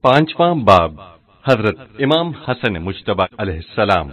پانچواں باب حضرت امام حسن مجتبی علیہ السلام۔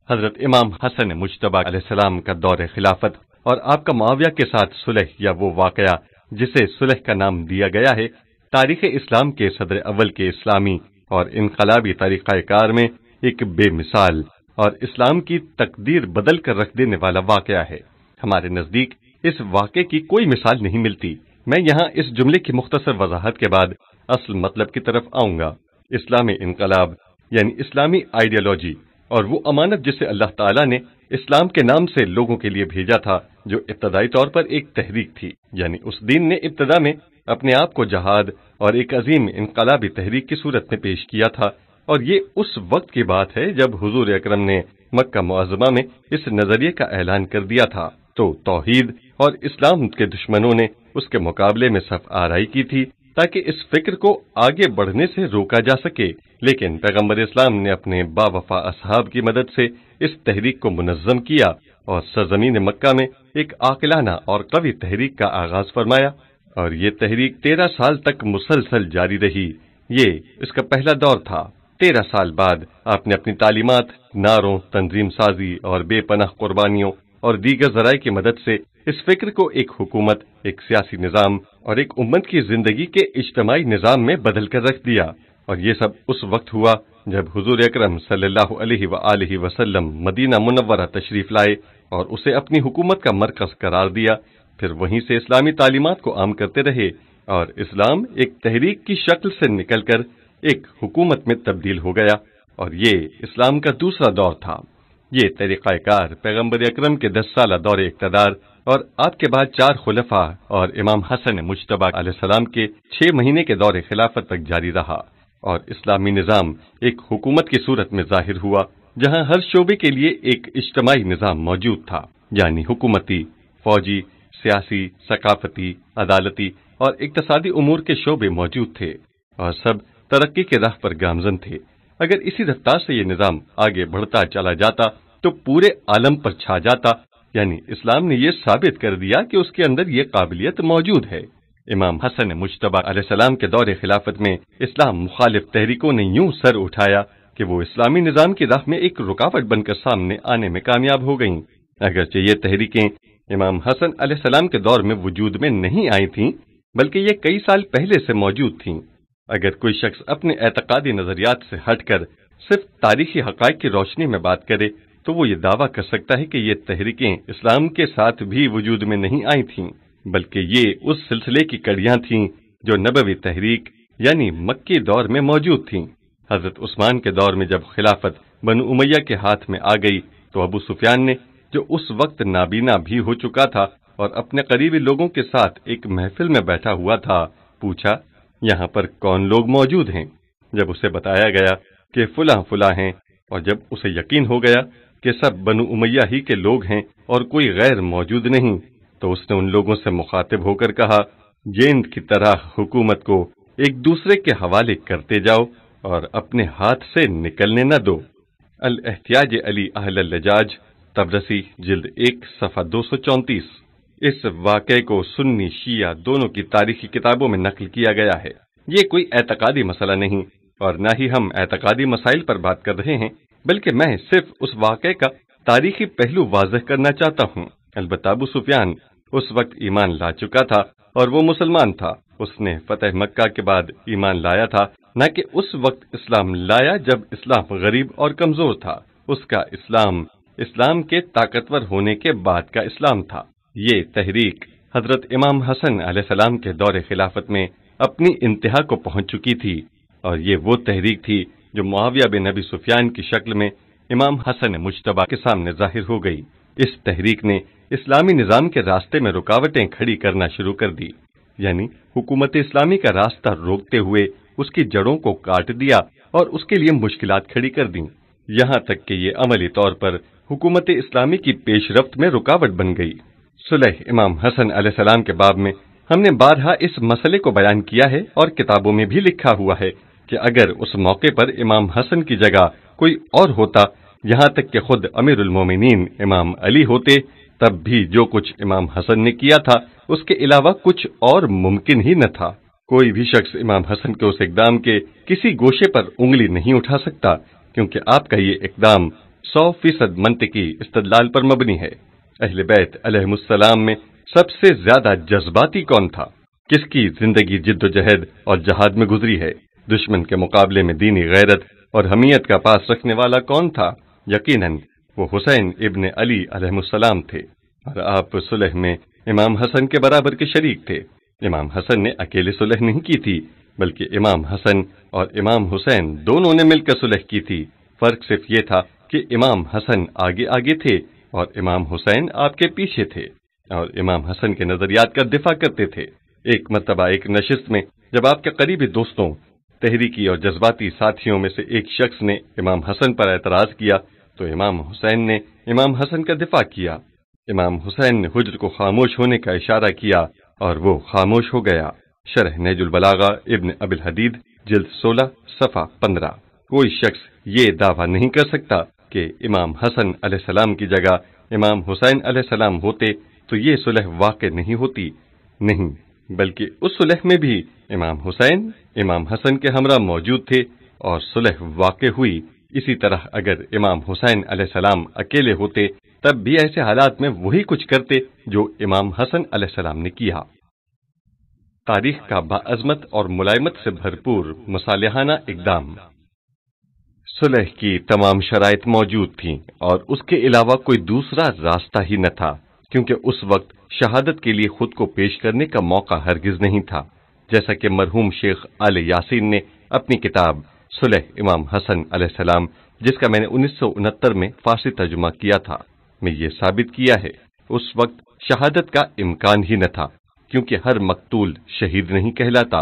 حضرت امام حسن مجتبی علیہ السلام کا دور خلافت اور آپ کا معاویہ کے ساتھ صلح یا وہ واقعہ جسے صلح کا نام دیا گیا ہے، تاریخ اسلام کے صدر اول کے اسلامی اور انقلابی طریقہ کار میں ایک بے مثال اور اسلام کی تقدیر بدل کر رکھ دینے والا واقعہ ہے۔ ہمارے نزدیک اس واقعے کی کوئی مثال نہیں ملتی۔ میں یہاں اس جملے کی مختصر وضاحت کے بعد اصل مطلب کی طرف آؤں گا۔ اسلامی انقلاب یعنی اسلامی آئیڈیالوجی اور وہ امانت جسے اللہ تعالیٰ نے اسلام کے نام سے لوگوں کے لیے بھیجا تھا، جو ابتدائی طور پر ایک تحریک تھی، یعنی اس دین نے ابتدا میں اپنے آپ کو جہاد اور ایک عظیم انقلابی تحریک کی صورت میں پیش کیا تھا، اور یہ اس وقت کی بات ہے جب حضور اکرم نے مکہ معظمہ میں اس نظریے کا اعلان کر دیا تھا، تو توحید اور اسلام کے دشمنوں نے اس کے مقابلے میں صف آرائی کی تھی تاکہ اس فکر کو آگے بڑھنے سے روکا جا سکے، لیکن پیغمبر اسلام نے اپنے باوفا اصحاب کی مدد سے اس تحریک کو منظم کیا اور سرزمین مکہ میں ایک عاقلانہ اور قوی تحریک کا آغاز فرمایا، اور یہ تحریک 13 سال تک مسلسل جاری رہی۔ یہ اس کا پہلا دور تھا۔ 13 سال بعد آپ نے اپنی تعلیمات، نعروں، تنظیم سازی اور بے پناہ قربانیوں اور دیگر ذرائع کی مدد سے اس فکر کو ایک حکومت، ایک سیاسی نظام اور ایک امت کی زندگی کے اجتماعی نظام میں بدل کر رکھ دیا، اور یہ سب اس وقت ہوا جب حضور اکرم صلی اللہ علیہ وآلہ وسلم مدینہ منورہ تشریف لائے اور اسے اپنی حکومت کا مرکز قرار دیا، پھر وہیں سے اسلامی تعلیمات کو عام کرتے رہے، اور اسلام ایک تحریک کی شکل سے نکل کر ایک حکومت میں تبدیل ہو گیا، اور یہ اسلام کا دوسرا دور تھا۔ یہ طریقہ کار پیغمبر اکرم کے 10 سالہ دور اقتدار اور آپ کے بعد 4 خلفاء اور امام حسن مجتبی علیہ السلام کے 6 مہینے کے دور خلافت تک جاری رہا، اور اسلامی نظام ایک حکومت کی صورت میں ظاہر ہوا جہاں ہر شعبے کے لیے ایک اجتماعی نظام موجود تھا، یعنی حکومتی، فوجی، سیاسی، ثقافتی، عدالتی اور اقتصادی امور کے شعبے موجود تھے، اور سب ترقی کے راہ پر گامزن تھے۔ اگر اسی رفتار سے یہ نظام آگے بڑھتا چلا جاتا تو پورے عالم پر چھا جاتا، یعنی اسلام نے یہ ثابت کر دیا کہ اس کے اندر یہ قابلیت موجود ہے۔ امام حسن مجتبی علیہ السلام کے دور خلافت میں اسلام مخالف تحریکوں نے یوں سر اٹھایا کہ وہ اسلامی نظام کی راہ میں ایک رکاوٹ بن کر سامنے آنے میں کامیاب ہو گئیں۔ اگرچہ یہ تحریکیں امام حسن علیہ السلام کے دور میں وجود میں نہیں آئی تھیں، بلکہ یہ کئی سال پہلے سے موجود تھیں۔ اگر کوئی شخص اپنے اعتقادی نظریات سے ہٹ کر صرف تاریخی حقائق کی روشنی میں بات کرے تو وہ یہ دعویٰ کر سکتا ہے کہ یہ تحریکیں اسلام کے ساتھ بھی وجود میں نہیں آئی تھیں، بلکہ یہ اس سلسلے کی کڑیاں تھیں جو نبوی تحریک یعنی مکی دور میں موجود تھیں۔ حضرت عثمان کے دور میں جب خلافت بنو امیہ کے ہاتھ میں آ گئی تو ابو سفیان نے، جو اس وقت نابینا بھی ہو چکا تھا اور اپنے قریبی لوگوں کے ساتھ ایک محفل میں بیٹھا ہوا تھا، پوچھا، یہاں پر کون لوگ موجود ہیں؟ جب اسے بتایا گیا کہ فلاں فلاں ہیں، اور جب اسے یقین ہو گیا کہ سب بنو امیہ ہی کے لوگ ہیں اور کوئی غیر موجود نہیں، تو اس نے ان لوگوں سے مخاطب ہو کر کہا، گیند کی طرح حکومت کو ایک دوسرے کے حوالے کرتے جاؤ اور اپنے ہاتھ سے نکلنے نہ دو۔ الاحتیاج علی اہل اللجاج، طبرسی، جلد 1، صفحہ 234۔ اس واقعے کو سنی شیعہ دونوں کی تاریخی کتابوں میں نقل کیا گیا ہے۔ یہ کوئی اعتقادی مسئلہ نہیں، اور نہ ہی ہم اعتقادی مسائل پر بات کر رہے ہیں، بلکہ میں صرف اس واقعے کا تاریخی پہلو واضح کرنا چاہتا ہوں۔ البتہ ابو سفیان اس وقت ایمان لا چکا تھا اور وہ مسلمان تھا۔ اس نے فتح مکہ کے بعد ایمان لایا تھا، نہ کہ اس وقت اسلام لایا جب اسلام غریب اور کمزور تھا۔ اس کا اسلام کے طاقتور ہونے کے بعد کا اسلام تھا۔ یہ تحریک حضرت امام حسن علیہ السلام کے دور خلافت میں اپنی انتہا کو پہنچ چکی تھی، اور یہ وہ تحریک تھی جو معاویہ بن ابی سفیان کی شکل میں امام حسن مجتبی کے سامنے ظاہر ہو گئی۔ اس تحریک نے اسلامی نظام کے راستے میں رکاوٹیں کھڑی کرنا شروع کر دی، یعنی حکومت اسلامی کا راستہ روکتے ہوئے اس کی جڑوں کو کاٹ دیا اور اس کے لیے مشکلات کھڑی کر دیں، یہاں تک کہ یہ عملی طور پر حکومت اسلامی کی پیش رفت میں رکاوٹ بن گئی۔ صلح امام حسن علیہ السلام کے باب میں ہم نے بارہا اس مسئلے کو بیان کیا ہے، اور کتابوں میں بھی لکھا ہوا ہے کہ اگر اس موقع پر امام حسن کی جگہ کوئی اور ہوتا، یہاں تک کہ خود امیر المومنین امام علی ہوتے، تب بھی جو کچھ امام حسن نے کیا تھا اس کے علاوہ کچھ اور ممکن ہی نہ تھا۔ کوئی بھی شخص امام حسن کے اس اقدام کے کسی گوشے پر انگلی نہیں اٹھا سکتا، کیونکہ آپ کا یہ اقدام 100% منطقی استدلال پر مبنی ہے۔ اہل بیت علیہم السلام میں سب سے زیادہ جذباتی کون تھا؟ کس کی زندگی جد و جہد اور جہاد میں گزری ہے؟ دشمن کے مقابلے میں دینی غیرت اور حمیت کا پاس رکھنے والا کون تھا؟ یقیناً وہ حسین ابن علی علیہ السلام تھے، اور آپ صلح میں امام حسن کے برابر کے شریک تھے۔ امام حسن نے اکیلے صلح نہیں کی تھی، بلکہ امام حسن اور امام حسین دونوں نے مل کر صلح کی تھی۔ فرق صرف یہ تھا کہ امام حسن آگے آگے تھے اور امام حسین آپ کے پیچھے تھے، اور امام حسن کے نظریات کا دفاع کرتے تھے۔ ایک مرتبہ ایک نشست میں جب آپ کے قریبی دوستوں، تحریکی اور جذباتی ساتھیوں میں سے ایک شخص نے امام حسن پر اعتراض کیا تو امام حسین نے امام حسن کا دفاع کیا۔ امام حسین نے حجر کو خاموش ہونے کا اشارہ کیا اور وہ خاموش ہو گیا۔ شرح نہج البلاغہ ابن ابی الحدید جلد 16 صفحہ 15۔ کوئی شخص یہ دعویٰ نہیں کر سکتا کہ امام حسن علیہ السلام کی جگہ امام حسین علیہ السلام ہوتے تو یہ صلح واقع نہیں ہوتی، نہیں، بلکہ اس صلح میں بھی امام حسین امام حسن کے ہمراہ موجود تھے اور صلح واقع ہوئی۔ اسی طرح اگر امام حسین علیہ السلام اکیلے ہوتے تب بھی ایسے حالات میں وہی کچھ کرتے جو امام حسن علیہ السلام نے کیا۔ تاریخ کا باعظمت اور ملائمت سے بھرپور مصالحانہ اقدام۔ صلح کی تمام شرائط موجود تھیں اور اس کے علاوہ کوئی دوسرا راستہ ہی نہ تھا، کیونکہ اس وقت شہادت کے لیے خود کو پیش کرنے کا موقع ہرگز نہیں تھا، جیسا کہ مرحوم شیخ آل یاسین نے اپنی کتاب صلح امام حسن علیہ السلام، جس کا میں نے 1969 میں فارسی ترجمہ کیا تھا، میں یہ ثابت کیا ہے۔ اس وقت شہادت کا امکان ہی نہ تھا، کیونکہ ہر مقتول شہید نہیں کہلاتا،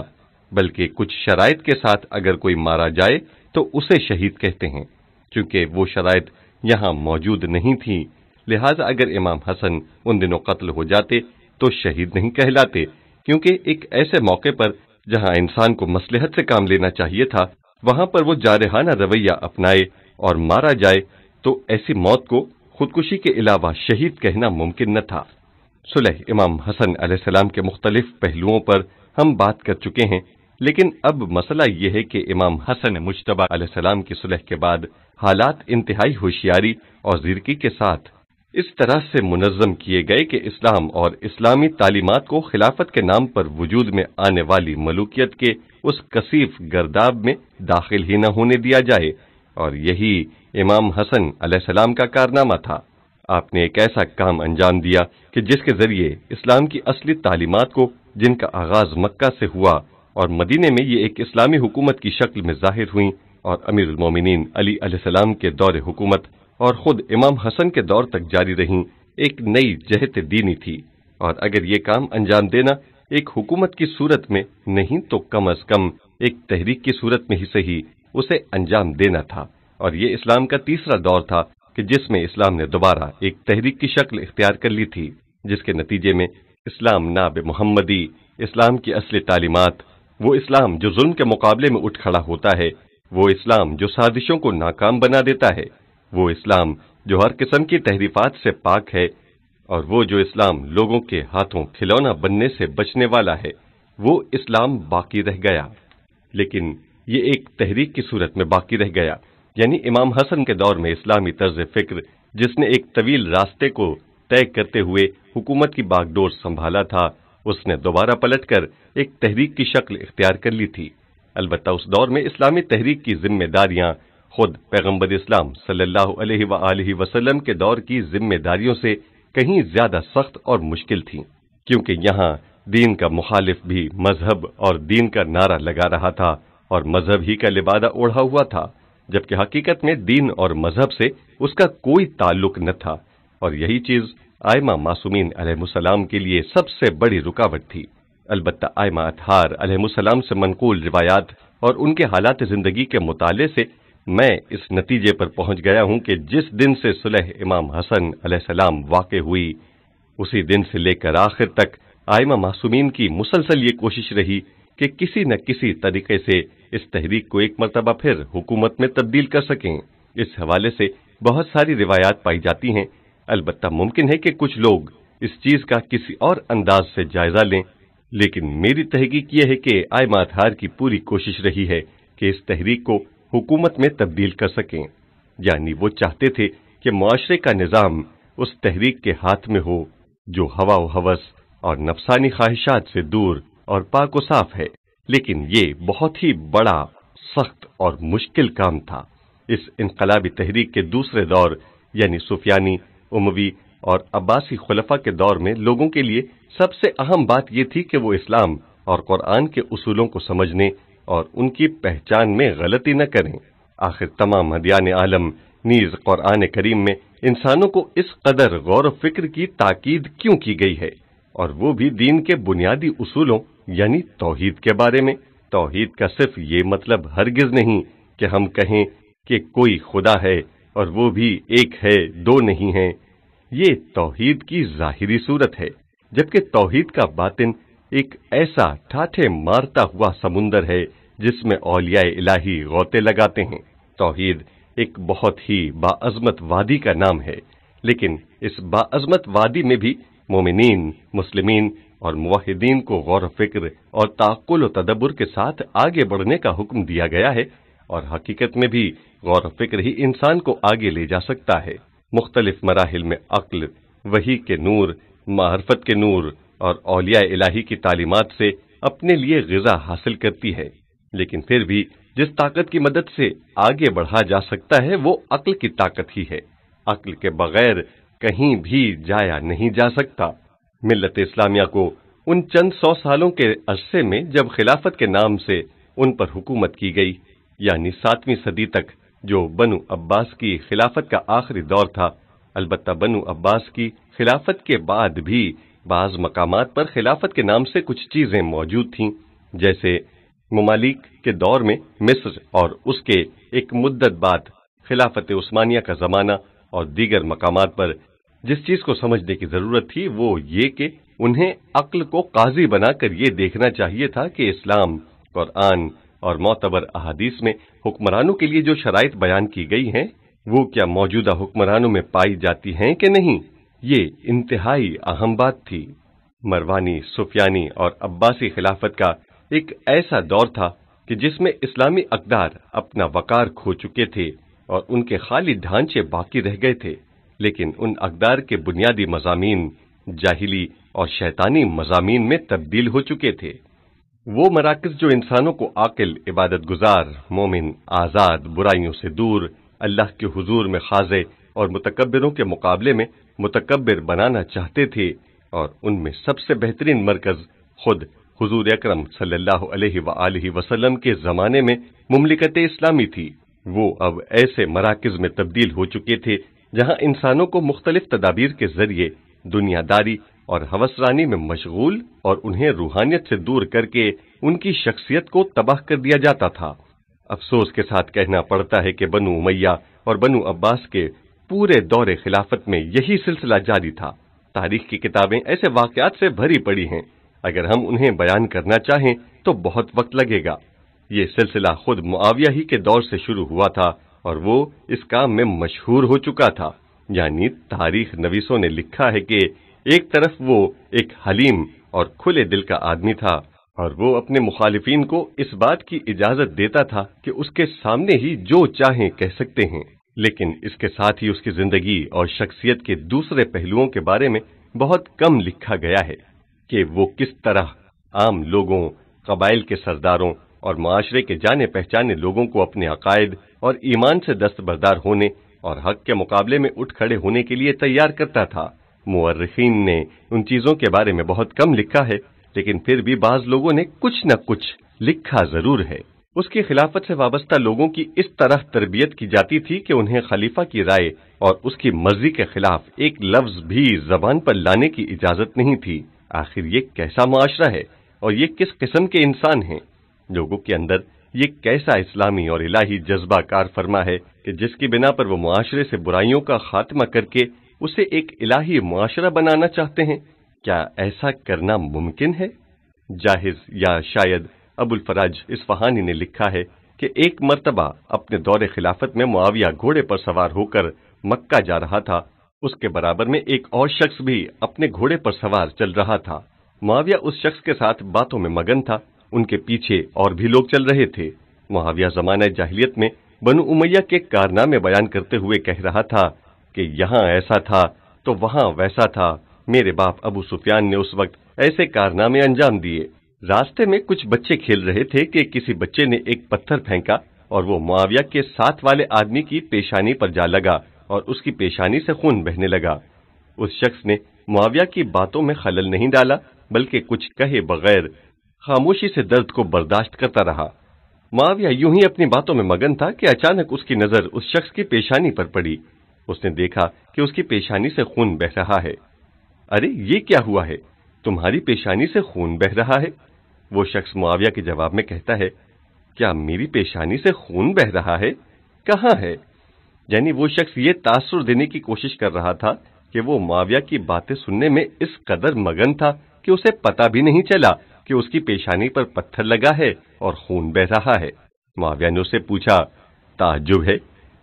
بلکہ کچھ شرائط کے ساتھ اگر کوئی مارا جائے تو اسے شہید کہتے ہیں۔ چونکہ وہ شرائط یہاں موجود نہیں تھیں، لہذا اگر امام حسن ان دنوں قتل ہو جاتے تو شہید نہیں کہلاتے، کیونکہ ایک ایسے موقع پر جہاں انسان کو مصلحت سے کام لینا چاہیے تھا، وہاں پر وہ جارحانہ رویہ اپنائے اور مارا جائے تو ایسی موت کو خودکشی کے علاوہ شہید کہنا ممکن نہ تھا۔ صلح امام حسن علیہ السلام کے مختلف پہلوؤں پر ہم بات کر چکے ہیں، لیکن اب مسئلہ یہ ہے کہ امام حسن مجتبی علیہ السلام کی صلح کے بعد حالات انتہائی ہوشیاری اور زیرکی کے ساتھ اس طرح سے منظم کیے گئے کہ اسلام اور اسلامی تعلیمات کو خلافت کے نام پر وجود میں آنے والی ملوکیت کے اس کثیف گرداب میں داخل ہی نہ ہونے دیا جائے، اور یہی امام حسن علیہ السلام کا کارنامہ تھا۔ آپ نے ایک ایسا کام انجام دیا کہ جس کے ذریعے اسلام کی اصلی تعلیمات کو، جن کا آغاز مکہ سے ہوا اور مدینے میں یہ ایک اسلامی حکومت کی شکل میں ظاہر ہوئیں، اور امیر المومنین علی علیہ السلام کے دور حکومت اور خود امام حسن کے دور تک جاری رہیں، ایک نئی جہت دینی تھی، اور اگر یہ کام انجام دینا ایک حکومت کی صورت میں نہیں تو کم از کم ایک تحریک کی صورت میں ہی صحیح اسے انجام دینا تھا۔ اور یہ اسلام کا تیسرا دور تھا کہ جس میں اسلام نے دوبارہ ایک تحریک کی شکل اختیار کر لی تھی، جس کے نتیجے میں اسلام ناب محمدی، اسلام کی اصل تعلیمات، وہ اسلام جو ظلم کے مقابلے میں اٹھ کھڑا ہوتا ہے، وہ اسلام جو سازشوں کو ناکام بنا دیتا ہے، وہ اسلام جو ہر قسم کی تحریفات سے پاک ہے، اور وہ جو اسلام لوگوں کے ہاتھوں کھلونا بننے سے بچنے والا ہے، وہ اسلام باقی رہ گیا۔ لیکن یہ ایک تحریک کی صورت میں باقی رہ گیا، یعنی امام حسن کے دور میں اسلامی طرز فکر جس نے ایک طویل راستے کو طے کرتے ہوئے حکومت کی باغ ڈور سنبھالا تھا، اس نے دوبارہ پلٹ کر ایک تحریک کی شکل اختیار کر لی تھی۔ البتہ اس دور میں اسلامی تحریک کی ذمہ داریاں خود پیغمبر اسلام صلی اللہ علیہ وآلہ وسلم کے دور کی ذمہ داریوں سے کہیں زیادہ سخت اور مشکل تھیں، کیونکہ یہاں دین کا مخالف بھی مذہب اور دین کا نعرہ لگا رہا تھا اور مذہب ہی کا لبادہ اوڑھا ہوا تھا، جبکہ حقیقت میں دین اور مذہب سے اس کا کوئی تعلق نہ تھا، اور یہی چیز ائمہ معصومین علیہ السلام کے لیے سب سے بڑی رکاوٹ تھی۔ البتہ ائمہ اطہار علیہ السلام سے منقول روایات اور ان کے حالات زندگی کے مطالعے سے میں اس نتیجے پر پہنچ گیا ہوں کہ جس دن سے صلح امام حسن علیہ السلام واقع ہوئی، اسی دن سے لے کر آخر تک ائمہ معصومین کی مسلسل یہ کوشش رہی کہ کسی نہ کسی طریقے سے اس تحریک کو ایک مرتبہ پھر حکومت میں تبدیل کر سکیں۔ اس حوالے سے بہت ساری روایات پائی جاتی ہیں، البتہ ممکن ہے کہ کچھ لوگ اس چیز کا کسی اور انداز سے جائزہ لیں، لیکن میری تحقیق یہ ہے کہ ائمہ اطہار کی پوری کوشش رہی ہے کہ اس تحریک کو حکومت میں تبدیل کر سکیں، یعنی وہ چاہتے تھے کہ معاشرے کا نظام اس تحریک کے ہاتھ میں ہو جو ہوا و ہوس اور نفسانی خواہشات سے دور اور پاک و صاف ہے۔ لیکن یہ بہت ہی بڑا، سخت اور مشکل کام تھا۔ اس انقلابی تحریک کے دوسرے دور یعنی سفیانی، اموی اور عباسی خلفاء کے دور میں لوگوں کے لیے سب سے اہم بات یہ تھی کہ وہ اسلام اور قرآن کے اصولوں کو سمجھنے اور ان کی پہچان میں غلطی نہ کریں۔ آخر تمام ادیان عالم نیز قرآن کریم میں انسانوں کو اس قدر غور و فکر کی تاکید کیوں کی گئی ہے، اور وہ بھی دین کے بنیادی اصولوں یعنی توحید کے بارے میں۔ توحید کا صرف یہ مطلب ہرگز نہیں کہ ہم کہیں کہ کوئی خدا ہے اور وہ بھی ایک ہے، دو نہیں ہیں۔ یہ توحید کی ظاہری صورت ہے، جبکہ توحید کا باطن ایک ایسا ٹھاٹھے مارتا ہوا سمندر ہے جس میں اولیاء الہی غوطے لگاتے ہیں۔ توحید ایک بہت ہی باعظمت وادی کا نام ہے، لیکن اس باعظمت وادی میں بھی مومنین، مسلمین اور موحدین کو غور و فکر اور تعقل و تدبر کے ساتھ آگے بڑھنے کا حکم دیا گیا ہے، اور حقیقت میں بھی غور و فکر ہی انسان کو آگے لے جا سکتا ہے۔ مختلف مراحل میں عقل وحی کے نور، معرفت کے نور اور اولیاء الہی کی تعلیمات سے اپنے لیے غذا حاصل کرتی ہے، لیکن پھر بھی جس طاقت کی مدد سے آگے بڑھا جا سکتا ہے وہ عقل کی طاقت ہی ہے۔ عقل کے بغیر کہیں بھی جایا نہیں جا سکتا۔ ملت اسلامیہ کو ان چند 100 سالوں کے عرصے میں جب خلافت کے نام سے ان پر حکومت کی گئی، یعنی 7ویں صدی تک، جو بنو عباس کی خلافت کا آخری دور تھا۔ البتہ بنو عباس کی خلافت کے بعد بھی بعض مقامات پر خلافت کے نام سے کچھ چیزیں موجود تھیں، جیسے ممالک کے دور میں مصر اور اس کے ایک مدت بعد خلافت عثمانیہ کا زمانہ، اور دیگر مقامات پر جس چیز کو سمجھنے کی ضرورت تھی وہ یہ کہ انہیں عقل کو قاضی بنا کر یہ دیکھنا چاہیے تھا کہ اسلام، قرآن اور معتبر احادیث میں حکمرانوں کے لیے جو شرائط بیان کی گئی ہیں وہ کیا موجودہ حکمرانوں میں پائی جاتی ہیں کہ نہیں۔ یہ انتہائی اہم بات تھی۔ مروانی، سفیانی اور عباسی خلافت کا ایک ایسا دور تھا کہ جس میں اسلامی اقدار اپنا وقار کھو چکے تھے اور ان کے خالی ڈھانچے باقی رہ گئے تھے، لیکن ان اقدار کے بنیادی مضامین جاہلی اور شیطانی مضامین میں تبدیل ہو چکے تھے۔ وہ مراکز جو انسانوں کو عاقل، عبادت گزار، مومن، آزاد، برائیوں سے دور، اللہ کے حضور میں خاضع اور متکبروں کے مقابلے میں متکبر بنانا چاہتے تھے، اور ان میں سب سے بہترین مرکز خود حضور اکرم صلی اللہ علیہ وآلہ وسلم کے زمانے میں مملکت اسلامی تھی۔ وہ اب ایسے مراکز میں تبدیل ہو چکے تھے جہاں انسانوں کو مختلف تدابیر کے ذریعے دنیا داری اور ہوسرانی میں مشغول اور انہیں روحانیت سے دور کر کے ان کی شخصیت کو تباہ کر دیا جاتا تھا۔ افسوس کے ساتھ کہنا پڑتا ہے کہ بنو امیہ اور بنو عباس کے پورے دور خلافت میں یہی سلسلہ جاری تھا۔ تاریخ کی کتابیں ایسے واقعات سے بھری پڑی ہیں، اگر ہم انہیں بیان کرنا چاہیں تو بہت وقت لگے گا۔ یہ سلسلہ خود معاویہ ہی کے دور سے شروع ہوا تھا اور وہ اس کام میں مشہور ہو چکا تھا، یعنی تاریخ نویسوں نے لکھا ہے کہ ایک طرف وہ ایک حلیم اور کھلے دل کا آدمی تھا، اور وہ اپنے مخالفین کو اس بات کی اجازت دیتا تھا کہ اس کے سامنے ہی جو چاہیں کہہ سکتے ہیں، لیکن اس کے ساتھ ہی اس کی زندگی اور شخصیت کے دوسرے پہلوؤں کے بارے میں بہت کم لکھا گیا ہے کہ وہ کس طرح عام لوگوں، قبائل کے سرداروں اور معاشرے کے جانے پہچانے لوگوں کو اپنے عقائد اور ایمان سے دستبردار ہونے اور حق کے مقابلے میں اٹھ کھڑے ہونے کے لیے تیار کرتا تھا۔ مورخین نے ان چیزوں کے بارے میں بہت کم لکھا ہے، لیکن پھر بھی بعض لوگوں نے کچھ نہ کچھ لکھا ضرور ہے۔ اس کی خلافت سے وابستہ لوگوں کی اس طرح تربیت کی جاتی تھی کہ انہیں خلیفہ کی رائے اور اس کی مرضی کے خلاف ایک لفظ بھی زبان پر لانے کی اجازت نہیں تھی۔ آخر یہ کیسا معاشرہ ہے اور یہ کس قسم کے انسان ہیں؟ لوگوں کے اندر یہ کیسا اسلامی اور الہی جذبہ کار فرما ہے کہ جس کی بنا پر وہ معاشرے سے برائیوں کا خاتمہ کر کے اسے ایک الہی معاشرہ بنانا چاہتے ہیں؟ کیا ایسا کرنا ممکن ہے؟ جاہز یا شاید ابو الفرج اصفہانی نے لکھا ہے کہ ایک مرتبہ اپنے دور خلافت میں معاویہ گھوڑے پر سوار ہو کر مکہ جا رہا تھا۔ اس کے برابر میں ایک اور شخص بھی اپنے گھوڑے پر سوار چل رہا تھا۔ معاویہ اس شخص کے ساتھ باتوں میں مگن تھا، ان کے پیچھے اور بھی لوگ چل رہے تھے۔ معاویہ زمانہ جاہلیت میں بنو امیہ کے کارنامے بیان کرتے ہوئے کہہ رہا تھا کہ یہاں ایسا تھا تو وہاں ویسا تھا، میرے باپ ابو سفیان نے اس وقت ایسے کارنامے انجام دیے۔ راستے میں کچھ بچے کھیل رہے تھے کہ کسی بچے نے ایک پتھر پھینکا اور وہ معاویہ کے ساتھ والے آدمی کی پیشانی پر جا لگا اور اس کی پیشانی سے خون بہنے لگا۔ اس شخص نے معاویہ کی باتوں میں خلل نہیں ڈالا، بلکہ کچھ کہے بغیر خاموشی سے درد کو برداشت کرتا رہا۔ معاویہ یوں ہی اپنی باتوں میں مگن تھا کہ اچانک اس کی نظر اس شخص کی پیشانی پر پڑی۔ اس نے دیکھا کہ اس کی پیشانی سے خون بہ رہا ہے۔ ارے یہ کیا ہوا ہے؟ تمہاری پیشانی سے خون بہ رہا ہے؟ وہ شخص معاویہ کے جواب میں کہتا ہے، کیا میری پیشانی سے خون بہ رہا ہے؟ کہاں ہے؟ یعنی وہ شخص یہ تاثر دینے کی کوشش کر رہا تھا کہ وہ معاویہ کی باتیں سننے میں اس قدر مگن تھا کہ اسے پتہ بھی نہیں چلا کہ اس کی پیشانی پر پتھر لگا ہے اور خون بہ رہا ہے۔ معاویہ نے اسے پوچھا، تعجب ہے،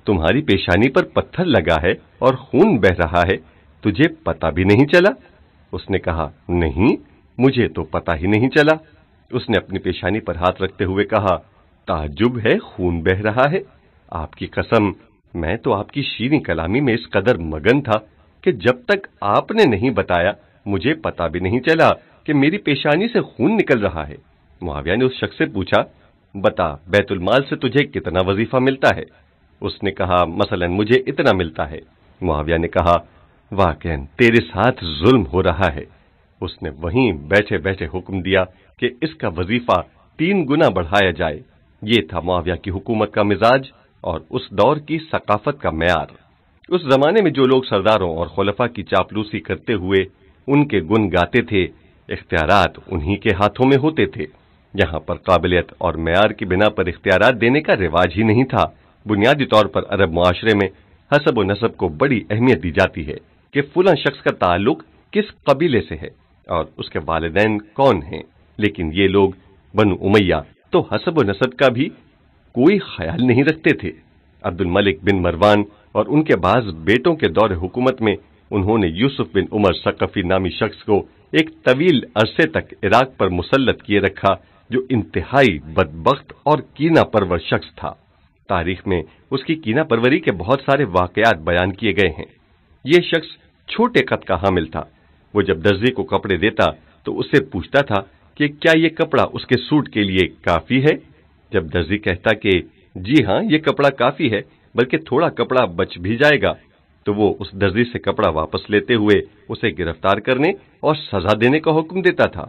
تمہاری پیشانی پر پتھر لگا ہے اور خون بہ رہا ہے، تجھے پتہ بھی نہیں چلا؟ اس نے کہا، نہیں، مجھے تو پتہ ہی نہیں چلا۔ اس نے اپنی پیشانی پر ہاتھ رکھتے ہوئے کہا، تعجب ہے، خون بہ رہا ہے؟ آپ کی قسم، میں تو آپ کی شیریں کلامی میں اس قدر مگن تھا کہ جب تک آپ نے نہیں بتایا مجھے پتہ بھی نہیں چلا کہ میری پیشانی سے خون نکل رہا ہے۔ معاویہ نے اس شخص سے پوچھا، بتا، بیت المال سے تجھے کتنا وظیفہ ملتا ہے؟ اس نے کہا، مثلا مجھے اتنا ملتا ہے۔ معاویہ نے کہا، واقعاً تیرے ساتھ ظلم ہو رہا ہے۔ اس نے وہیں بیٹھے بیٹھے حکم دیا کہ اس کا وظیفہ 3 گنا بڑھایا جائے۔ یہ تھا معاویہ کی حکومت کا مزاج اور اس دور کی ثقافت کا معیار۔ اس زمانے میں جو لوگ سرداروں اور خلفاء کی چاپلوسی کرتے ہوئے ان کے گن گاتے تھے، اختیارات انہی کے ہاتھوں میں ہوتے تھے۔ یہاں پر قابلیت اور معیار کی بنا پر اختیارات دینے کا رواج ہی نہیں تھا۔ بنیادی طور پر عرب معاشرے میں حسب و نسب کو بڑی اہمیت دی جاتی ہے کہ فلاں شخص کا تعلق کس قبیلے سے ہے اور اس کے والدین کون ہیں، لیکن یہ لوگ بنو امیہ تو حسب و نسب کا بھی کوئی خیال نہیں رکھتے تھے۔ عبد الملک بن مروان اور ان کے بعض بیٹوں کے دور حکومت میں انہوں نے یوسف بن عمر ثقفی نامی شخص کو ایک طویل عرصے تک عراق پر مسلط کیے رکھا، جو انتہائی بدبخت اور کینہ پرور شخص تھا۔ تاریخ میں اس کی کینہ پروری کے بہت سارے واقعات بیان کیے گئے ہیں۔ یہ شخص چھوٹے قد کا حامل تھا۔ وہ جب درزی کو کپڑے دیتا تو اس سے پوچھتا تھا کہ کیا یہ کپڑا اس کے سوٹ کے لیے کافی ہے؟ جب درزی کہتا کہ جی ہاں یہ کپڑا کافی ہے، بلکہ تھوڑا کپڑا بچ بھی جائے گا، تو وہ اس درزی سے کپڑا واپس لیتے ہوئے اسے گرفتار کرنے اور سزا دینے کا حکم دیتا تھا۔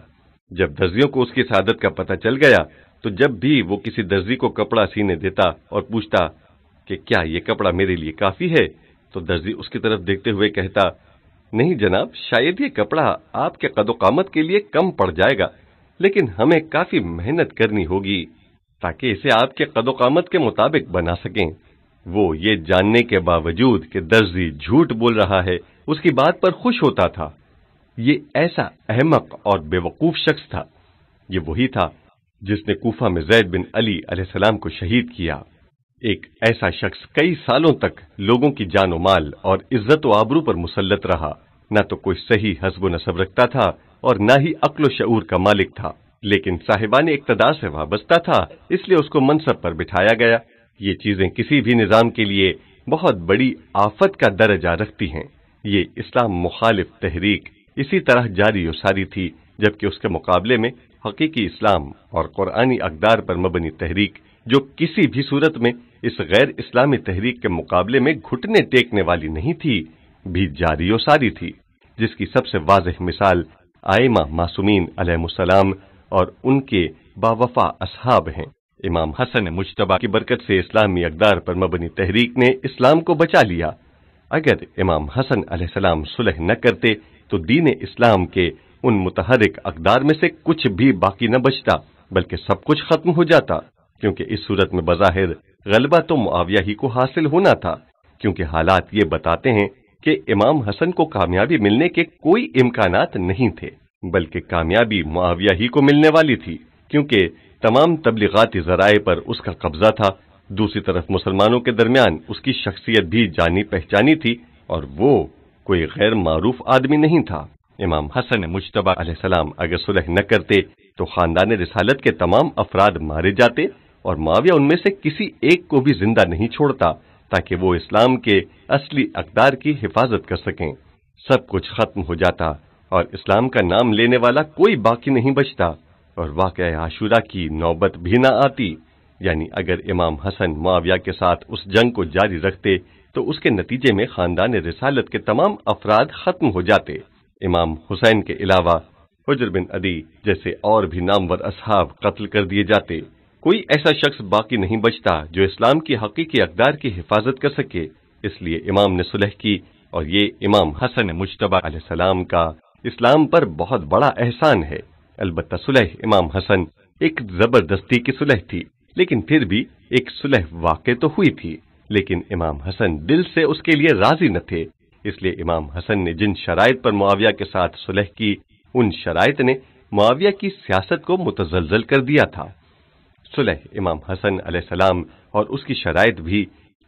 جب درزیوں کو اس کی سعادت کا پتہ چل گیا تو جب بھی وہ کسی درزی کو کپڑا سینے دیتا اور پوچھتا کہ کیا یہ کپڑا میرے لیے کافی ہے، تو درزی اس کی طرف دیکھتے ہوئے کہتا، نہیں جناب، شاید یہ کپڑا آپ کے قد و قامت کے لیے کم پڑ جائے گا، لیکن ہمیں کافی محنت کرنی ہوگی تاکہ اسے آپ کے قد و قامت کے مطابق بنا سکیں۔ وہ یہ جاننے کے باوجود کہ درزی جھوٹ بول رہا ہے اس کی بات پر خوش ہوتا تھا۔ یہ ایسا احمق اور بے وقوف شخص تھا۔ یہ وہی تھا جس نے کوفہ میں زید بن علی علیہ السلام کو شہید کیا۔ ایک ایسا شخص کئی سالوں تک لوگوں کی جان و مال اور عزت و آبرو پر مسلط رہا، نہ تو کوئی صحیح حسب و نسب رکھتا تھا اور نہ ہی عقل و شعور کا مالک تھا، لیکن صاحبان اقتدار سے وابستہ تھا، اس لیے اس کو منصب پر بٹھایا گیا۔ یہ چیزیں کسی بھی نظام کے لیے بہت بڑی آفت کا درجہ رکھتی ہیں۔ یہ اسلام مخالف تحریک اسی طرح جاری و ساری تھی، جبکہ اس کے مقابلے میں حقیقی اسلام اور قرآنی اقدار پر مبنی تحریک، جو کسی بھی صورت میں اس غیر اسلامی تحریک کے مقابلے میں گھٹنے ٹیکنے والی نہیں تھی، بھی جاری و ساری تھی، جس کی سب سے واضح مثال ائمہ معصومین علیہ السلام اور ان کے باوفا اصحاب ہیں۔ امام حسن مجتبی کی برکت سے اسلامی اقدار پر مبنی تحریک نے اسلام کو بچا لیا۔ اگر امام حسن علیہ السلام صلح نہ کرتے تو دین اسلام کے ان متحرک اقدار میں سے کچھ بھی باقی نہ بچتا، بلکہ سب کچھ ختم ہو جاتا، کیونکہ اس صورت میں بظاہر غلبہ تو معاویہ ہی کو حاصل ہونا تھا، کیونکہ حالات یہ بتاتے ہیں کہ امام حسن کو کامیابی ملنے کے کوئی امکانات نہیں تھے، بلکہ کامیابی معاویہ ہی کو ملنے والی تھی، کیونکہ تمام تبلیغاتی ذرائع پر اس کا قبضہ تھا۔ دوسری طرف مسلمانوں کے درمیان اس کی شخصیت بھی جانی پہچانی تھی اور وہ کوئی غیر معروف آدمی نہیں تھا۔ امام حسن مجتبی علیہ السلام اگر صلح نہ کرتے تو خاندان رسالت کے تمام افراد مارے جاتے اور معاویہ ان میں سے کسی ایک کو بھی زندہ نہیں چھوڑتا تاکہ وہ اسلام کے اصلی اقدار کی حفاظت کر سکیں۔ سب کچھ ختم ہو جاتا اور اسلام کا نام لینے والا کوئی باقی نہیں بچتا اور واقعہ عاشورہ کی نوبت بھی نہ آتی۔ یعنی اگر امام حسن معاویہ کے ساتھ اس جنگ کو جاری رکھتے تو اس کے نتیجے میں خاندان رسالت کے تمام افراد ختم ہو جاتے۔ امام حسین کے علاوہ حجر بن عدی جیسے اور بھی نامور اصحاب قتل کر دیے جاتے۔ کوئی ایسا شخص باقی نہیں بچتا جو اسلام کی حقیقی اقدار کی حفاظت کر سکے۔ اس لیے امام نے صلح کی اور یہ امام حسن مجتبی علیہ السلام کا اسلام پر بہت بڑا احسان ہے۔ البتہ صلح امام حسن ایک زبردستی کی صلح تھی، لیکن پھر بھی ایک صلح واقع تو ہوئی تھی، لیکن امام حسن دل سے اس کے لیے راضی نہ تھے۔ اس لیے امام حسن نے جن شرائط پر معاویہ کے ساتھ صلح کی، ان شرائط نے معاویہ کی سیاست کو متزلزل کر دیا تھا۔ صلح امام حسن علیہ السلام اور اس کی شرائط بھی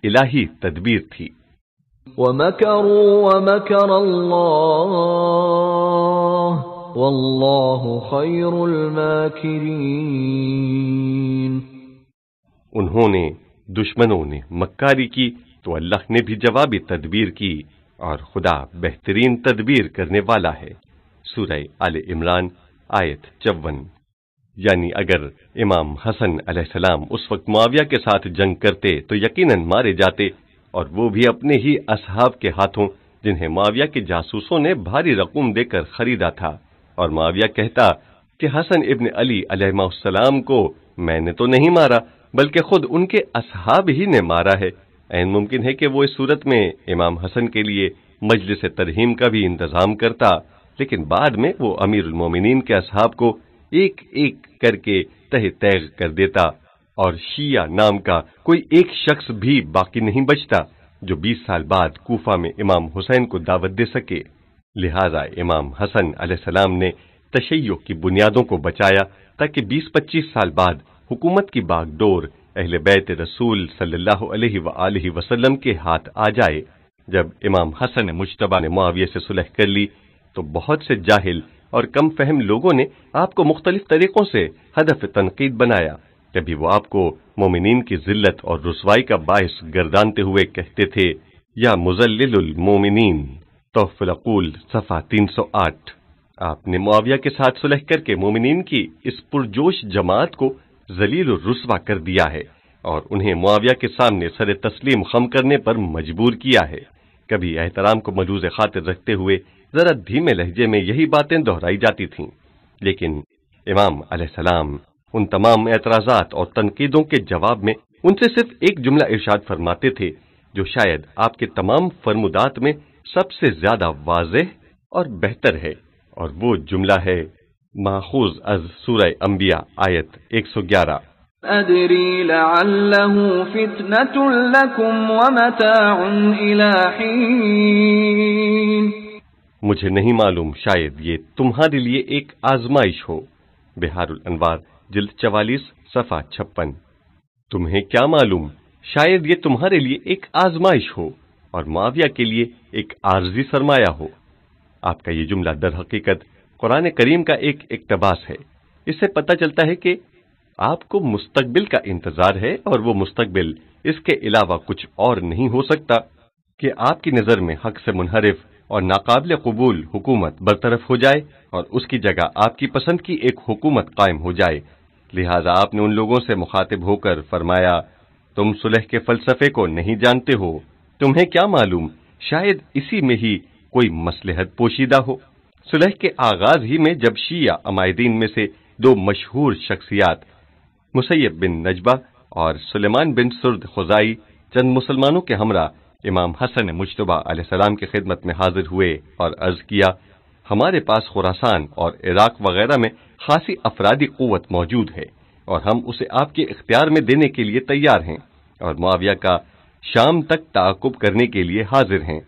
الہی تدبیر تھی۔ وَمَكَرُوا وَمَكَرَ اللَّهُ وَاللَّهُ خَيْرُ الْمَاكِرِينَ۔ انہوں نے دشمنوں نے مکاری کی تو اللہ نے بھی جوابی تدبیر کی اور خدا بہترین تدبیر کرنے والا ہے۔ سورہ آل عمران آیت 54۔ یعنی اگر امام حسن علیہ السلام اس وقت معاویہ کے ساتھ جنگ کرتے تو یقیناً مارے جاتے، اور وہ بھی اپنے ہی اصحاب کے ہاتھوں جنہیں معاویہ کے جاسوسوں نے بھاری رقم دے کر خریدا تھا، اور معاویہ کہتا کہ حسن ابن علی علیہ السلام کو میں نے تو نہیں مارا بلکہ خود ان کے اصحاب ہی نے مارا ہے۔ عین ممکن ہے کہ وہ اس صورت میں امام حسن کے لیے مجلس ترحیم کا بھی انتظام کرتا، لیکن بعد میں وہ امیر المومنین کے اصحاب کو ایک ایک کر کے تہ تیغ کر دیتا، اور شیعہ نام کا کوئی ایک شخص بھی باقی نہیں بچتا جو 20 سال بعد کوفہ میں امام حسین کو دعوت دے سکے۔ لہذا امام حسن علیہ السلام نے تشیع کی بنیادوں کو بچایا تاکہ 20-25 سال بعد حکومت کی باغ ڈور اہل بیت رسول صلی اللہ علیہ وآلہ وسلم کے ہاتھ آ جائے۔ جب امام حسن مجتبی نے معاویہ سے صلح کر لی تو بہت سے جاہل اور کم فہم لوگوں نے آپ کو مختلف طریقوں سے ہدف تنقید بنایا۔ کبھی وہ آپ کو مومنین کی ذلت اور رسوائی کا باعث گردانتے ہوئے کہتے تھے، یا مذلل المومنین، تحف العقول صفحہ 308۔ آپ نے معاویہ کے ساتھ صلح کر کے مومنین کی اس پرجوش جماعت کو ذلیل و رسوا کر دیا ہے اور انہیں معاویہ کے سامنے سر تسلیم خم کرنے پر مجبور کیا ہے۔ کبھی احترام کو ملحوظ خاطر رکھتے ہوئے ذرا دھیمے لہجے میں یہی باتیں دہرائی جاتی تھیں، لیکن امام علیہ السلام ان تمام اعتراضات اور تنقیدوں کے جواب میں ان سے صرف ایک جملہ ارشاد فرماتے تھے جو شاید آپ کے تمام فرمودات میں سب سے زیادہ واضح اور بہتر ہے، اور وہ جملہ ہے ماخوذ از سورہ انبیاء آیت 111۔ أَدْرِي لَعَلَّهُ فِتْنَةٌ لَكُمْ وَمَتَاعٌ إِلَى حِينٍ۔ مجھے نہیں معلوم، شاید یہ تمہارے لیے ایک آزمائش ہو۔ بہار الانوار جلد 44 صفحہ 56۔ تمہیں کیا معلوم، شاید یہ تمہارے لیے ایک آزمائش ہو اور معاویہ کے لیے ایک عارضی سرمایہ ہو۔ آپ کا یہ جملہ در حقیقت قرآن کریم کا ایک اقتباس ہے۔ اس سے پتہ چلتا ہے کہ آپ کو مستقبل کا انتظار ہے، اور وہ مستقبل اس کے علاوہ کچھ اور نہیں ہو سکتا کہ آپ کی نظر میں حق سے منحرف اور ناقابل قبول حکومت برطرف ہو جائے اور اس کی جگہ آپ کی پسند کی ایک حکومت قائم ہو جائے۔ لہذا آپ نے ان لوگوں سے مخاطب ہو کر فرمایا، تم صلح کے فلسفے کو نہیں جانتے ہو، تمہیں کیا معلوم، شاید اسی میں ہی کوئی مصلحت پوشیدہ ہو۔ صلح کے آغاز ہی میں جب شیعہ عمائدین میں سے دو مشہور شخصیات مسیب بن نجبہ اور سلیمان بن سرد خزائی چند مسلمانوں کے ہمراہ امام حسن مجتبی علیہ السلام کی خدمت میں حاضر ہوئے اور عرض کیا، ہمارے پاس خراسان اور عراق وغیرہ میں خاصی افرادی قوت موجود ہے اور ہم اسے آپ کے اختیار میں دینے کے لیے تیار ہیں اور معاویہ کا شام تک تعاقب کرنے کے لیے حاضر ہیں۔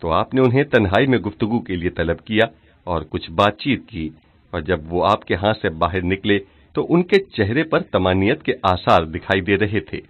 تو آپ نے انہیں تنہائی میں گفتگو کے لیے طلب کیا اور کچھ بات چیت کی، اور جب وہ آپ کے ہاں سے باہر نکلے تو ان کے چہرے پر طمانینت کے آثار دکھائی دے رہے تھے۔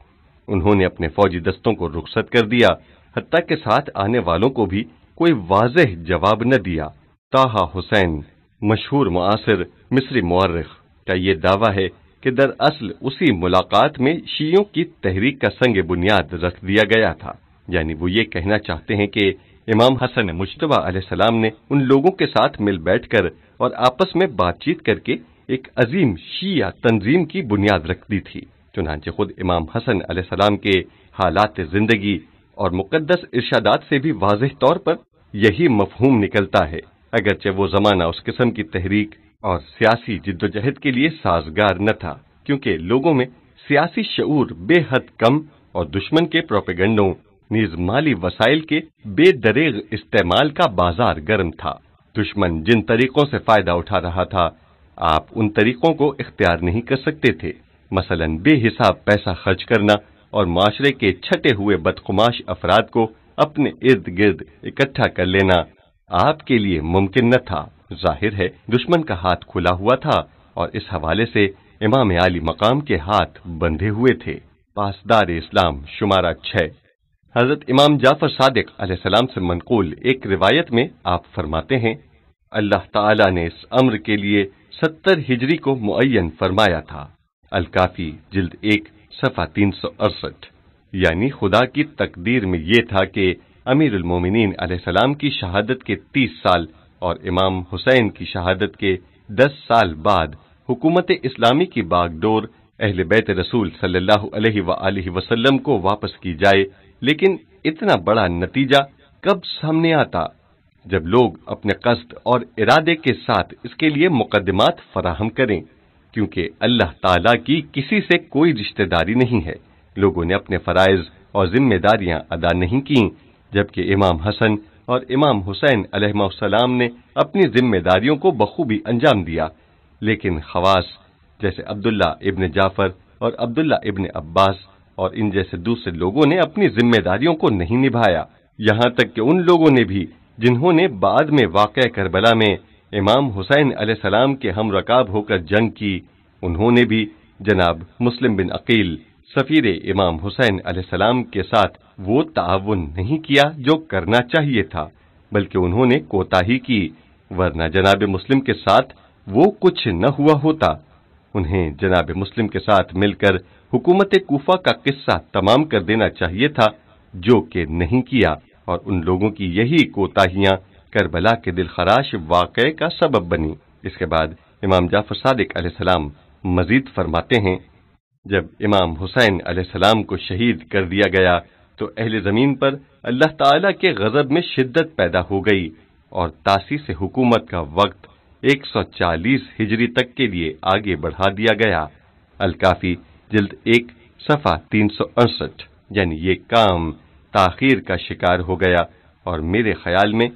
انہوں نے اپنے فوجی دستوں کو رخصت کر دیا، حتیٰ کہ ساتھ آنے والوں کو بھی کوئی واضح جواب نہ دیا۔ طاہا حسین مشہور معاصر مصری مورخ کا یہ دعویٰ ہے کہ دراصل اسی ملاقات میں شیعوں کی تحریک کا سنگ بنیاد رکھ دیا گیا تھا، یعنی وہ یہ کہنا چاہتے ہیں کہ امام حسن مجتبی علیہ السلام نے ان لوگوں کے ساتھ مل بیٹھ کر اور آپس میں بات چیت کر کے ایک عظیم شیعہ تنظیم کی بنیاد رکھ دی تھی۔ چنانچہ خود امام حسن علیہ السلام کے حالات زندگی اور مقدس ارشادات سے بھی واضح طور پر یہی مفہوم نکلتا ہے، اگرچہ وہ زمانہ اس قسم کی تحریک اور سیاسی جدوجہد کے لیے سازگار نہ تھا، کیونکہ لوگوں میں سیاسی شعور بے حد کم اور دشمن کے پروپیگنڈوں نیز مالی وسائل کے بے دریغ استعمال کا بازار گرم تھا۔ دشمن جن طریقوں سے فائدہ اٹھا رہا تھا، آپ ان طریقوں کو اختیار نہیں کر سکتے تھے، مثلا بے حساب پیسہ خرچ کرنا اور معاشرے کے چھٹے ہوئے بدقماش افراد کو اپنے ارد گرد اکٹھا کر لینا آپ کے لیے ممکن نہ تھا۔ ظاہر ہے دشمن کا ہاتھ کھلا ہوا تھا اور اس حوالے سے امام عالی مقام کے ہاتھ بندھے ہوئے تھے۔ پاسدار اسلام شمارہ 6۔ حضرت امام جعفر صادق علیہ السلام سے منقول ایک روایت میں آپ فرماتے ہیں، اللہ تعالی نے اس امر کے لیے 70 ہجری کو معین فرمایا تھا۔ الکافی جلد 1 صفحہ 368۔ یعنی خدا کی تقدیر میں یہ تھا کہ امیر المومنین علیہ السلام کی شہادت کے 30 سال اور امام حسین کی شہادت کے 10 سال بعد حکومت اسلامی کی باغ ڈور اہل بیت رسول صلی اللہ علیہ وآلہ وسلم کو واپس کی جائے، لیکن اتنا بڑا نتیجہ کب سامنے آتا جب لوگ اپنے قصد اور ارادے کے ساتھ اس کے لیے مقدمات فراہم کریں، کیونکہ اللہ تعالیٰ کی کسی سے کوئی رشتہ داری نہیں ہے۔ لوگوں نے اپنے فرائض اور ذمہ داریاں ادا نہیں کیں، جبکہ امام حسن اور امام حسین علیہ السلام نے اپنی ذمہ داریوں کو بخوبی انجام دیا، لیکن خواص جیسے عبداللہ ابن جعفر اور عبداللہ ابن عباس اور ان جیسے دوسرے لوگوں نے اپنی ذمہ داریوں کو نہیں نبھایا، یہاں تک کہ ان لوگوں نے بھی جنہوں نے بعد میں واقعہ کربلا میں امام حسین علیہ السلام کے ہم رکاب ہو کر جنگ کی، انہوں نے بھی جناب مسلم بن عقیل سفیر امام حسین علیہ السلام کے ساتھ وہ تعاون نہیں کیا جو کرنا چاہیے تھا، بلکہ انہوں نے کوتاہی کی، ورنہ جناب مسلم کے ساتھ وہ کچھ نہ ہوا ہوتا۔ انہیں جناب مسلم کے ساتھ مل کر حکومت کوفہ کا قصہ تمام کر دینا چاہیے تھا، جو کہ نہیں کیا، اور ان لوگوں کی یہی کوتاہیاں کربلا کے دلخراش واقعے کا سبب بنی۔ اس کے بعد امام جعفر صادق علیہ السلام مزید فرماتے ہیں، جب امام حسین علیہ السلام کو شہید کر دیا گیا تو اہل زمین پر اللہ تعالی کے غضب میں شدت پیدا ہو گئی اور تاسیس حکومت کا وقت 140 ہجری تک کے لیے آگے بڑھا دیا گیا۔ الکافی جلد 1 صفحہ 368۔ یعنی یہ کام تاخیر کا شکار ہو گیا اور میرے خیال میں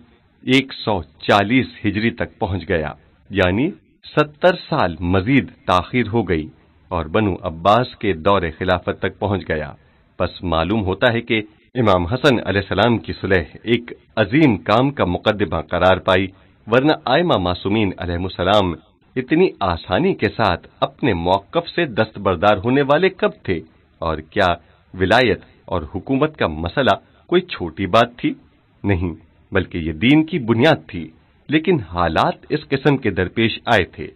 140 ہجری تک پہنچ گیا، یعنی 70 سال مزید تاخیر ہو گئی اور بنو عباس کے دور خلافت تک پہنچ گیا۔ بس معلوم ہوتا ہے کہ امام حسن علیہ السلام کی صلح ایک عظیم کام کا مقدمہ قرار پائی، ورنہ ائمہ معصومین علیہ السلام اتنی آسانی کے ساتھ اپنے موقف سے دستبردار ہونے والے کب تھے؟ اور کیا ولایت اور حکومت کا مسئلہ کوئی چھوٹی بات تھی؟ نہیں، بلکہ یہ دین کی بنیاد تھی، لیکن حالات اس قسم کے درپیش آئے تھے۔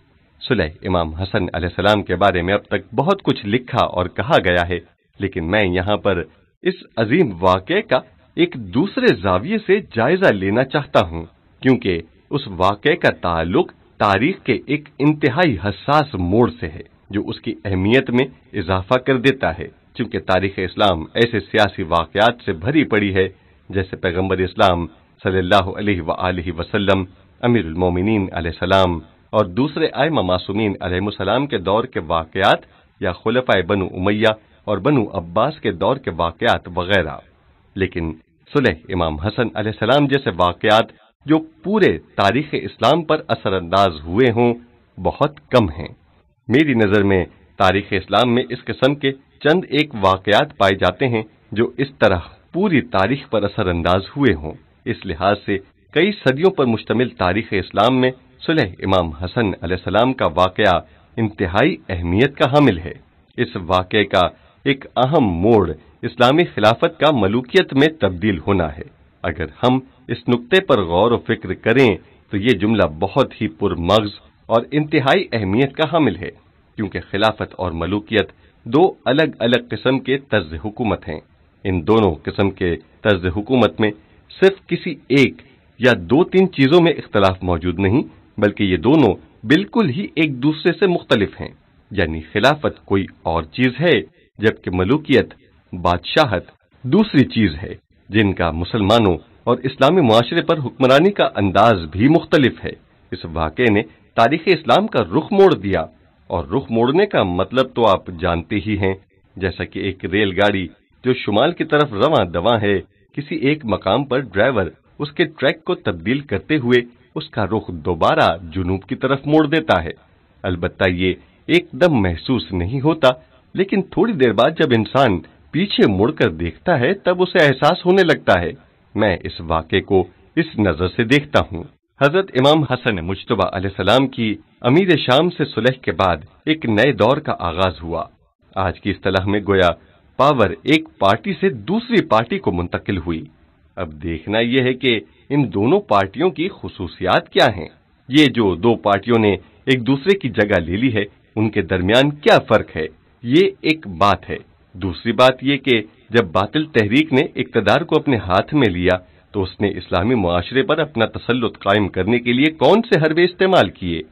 صلح امام حسن علیہ السلام کے بارے میں اب تک بہت کچھ لکھا اور کہا گیا ہے، لیکن میں یہاں پر اس عظیم واقعے کا ایک دوسرے زاویے سے جائزہ لینا چاہتا ہوں، کیونکہ اس واقعے کا تعلق تاریخ کے ایک انتہائی حساس موڑ سے ہے جو اس کی اہمیت میں اضافہ کر دیتا ہے، چونکہ تاریخ اسلام ایسے سیاسی واقعات سے بھری پڑی ہے جیسے پیغمبر اسلام صلی اللہ علیہ وآلہ وسلم، امیر المومنین علیہ السلام اور دوسرے ائمہ معصومین علیہ السلام کے دور کے واقعات، یا خلفائے بنو امیہ اور بنو عباس کے دور کے واقعات وغیرہ۔ لیکن صلح امام حسن علیہ السلام جیسے واقعات جو پورے تاریخ اسلام پر اثر انداز ہوئے ہوں بہت کم ہیں۔ میری نظر میں تاریخ اسلام میں اس قسم کے چند ایک واقعات پائے جاتے ہیں جو اس طرح پوری تاریخ پر اثر انداز ہوئے ہوں۔ اس لحاظ سے کئی صدیوں پر مشتمل تاریخ اسلام میں صلح امام حسن علیہ السلام کا واقعہ انتہائی اہمیت کا حامل ہے۔ اس واقعے کا ایک اہم موڑ اسلامی خلافت کا ملوکیت میں تبدیل ہونا ہے۔ اگر ہم اس نقطے پر غور و فکر کریں تو یہ جملہ بہت ہی پرمغز اور انتہائی اہمیت کا حامل ہے، کیونکہ خلافت اور ملوکیت دو الگ الگ قسم کے طرز حکومت ہیں۔ ان دونوں قسم کے طرز حکومت میں صرف کسی ایک یا دو تین چیزوں میں اختلاف موجود نہیں، بلکہ یہ دونوں بالکل ہی ایک دوسرے سے مختلف ہیں۔ یعنی خلافت کوئی اور چیز ہے، جبکہ ملوکیت، بادشاہت دوسری چیز ہے، جن کا مسلمانوں اور اسلامی معاشرے پر حکمرانی کا انداز بھی مختلف ہے۔ اس واقعے نے تاریخ اسلام کا رخ موڑ دیا، اور رخ موڑنے کا مطلب تو آپ جانتے ہی ہیں، جیسا کہ ایک ریل گاڑی جو شمال کی طرف رواں دواں ہے، کسی ایک مقام پر ڈرائیور اس کے ٹریک کو تبدیل کرتے ہوئے اس کا رخ دوبارہ جنوب کی طرف موڑ دیتا ہے۔ البتہ یہ ایک دم محسوس نہیں ہوتا، لیکن تھوڑی دیر بعد جب انسان پیچھے مڑ کر دیکھتا ہے تب اسے احساس ہونے لگتا ہے۔ میں اس واقعے کو اس نظر سے دیکھتا ہوں۔ حضرت امام حسن مجتبی علیہ السلام کی امیر شام سے صلح کے بعد ایک نئے دور کا آغاز ہوا۔ آج کی اصطلاح میں گویا پاور ایک پارٹی سے دوسری پارٹی کو منتقل ہوئی۔ اب دیکھنا یہ ہے کہ ان دونوں پارٹیوں کی خصوصیات کیا ہیں۔ یہ جو دو پارٹیوں نے ایک دوسرے کی جگہ لے لی ہے، ان کے درمیان کیا فرق ہے، یہ ایک بات ہے۔ دوسری بات یہ کہ جب باطل تحریک نے اقتدار کو اپنے ہاتھ میں لیا تو اس نے اسلامی معاشرے پر اپنا تسلط قائم کرنے کے لیے کون سے حربے استعمال کیے۔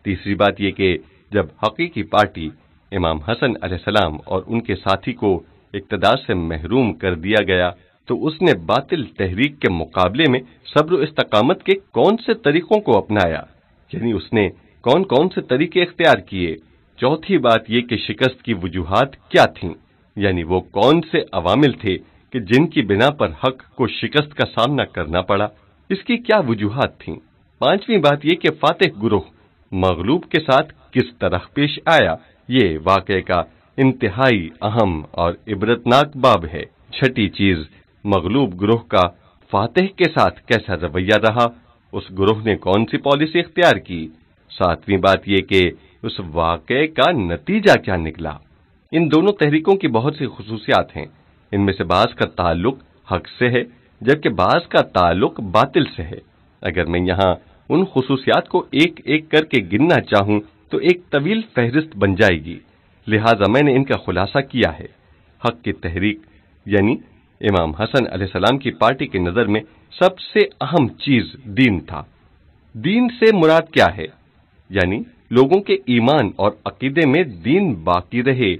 تیسری بات یہ کہ جب حقیقی پارٹی امام حسن علیہ السلام اور ان کے ساتھی کو اقتدار سے محروم کر دیا گیا تو اس نے باطل تحریک کے مقابلے میں صبر و استقامت کے کون سے طریقوں کو اپنایا، یعنی اس نے کون کون سے طریقے اختیار کیے۔ چوتھی بات یہ کہ شکست کی وجوہات کیا تھیں، یعنی وہ کون سے عوامل تھے کہ جن کی بنا پر حق کو شکست کا سامنا کرنا پڑا، اس کی کیا وجوہات تھیں۔ پانچویں بات یہ کہ فاتح گروہ مغلوب کے ساتھ کس طرح پیش آیا، یہ واقعے کا انتہائی اہم اور عبرتناک باب ہے۔ چھٹی چیز، مغلوب گروہ کا فاتح کے ساتھ کیسا رویہ رہا، اس گروہ نے کون سی پالیسی اختیار کی۔ ساتویں بات یہ کہ اس واقعے کا نتیجہ کیا نکلا۔ ان دونوں تحریکوں کی بہت سی خصوصیات ہیں، ان میں سے بعض کا تعلق حق سے ہے جبکہ بعض کا تعلق باطل سے ہے۔ اگر میں یہاں ان خصوصیات کو ایک ایک کر کے گننا چاہوں تو ایک طویل فہرست بن جائے گی، لہٰذا میں نے ان کا خلاصہ کیا ہے۔ حق کی تحریک یعنی امام حسن علیہ السلام کی پارٹی کی نظر میں سب سے اہم چیز دین تھا۔ دین سے مراد کیا ہے؟ یعنی لوگوں کے ایمان اور عقیدے میں دین باقی رہے،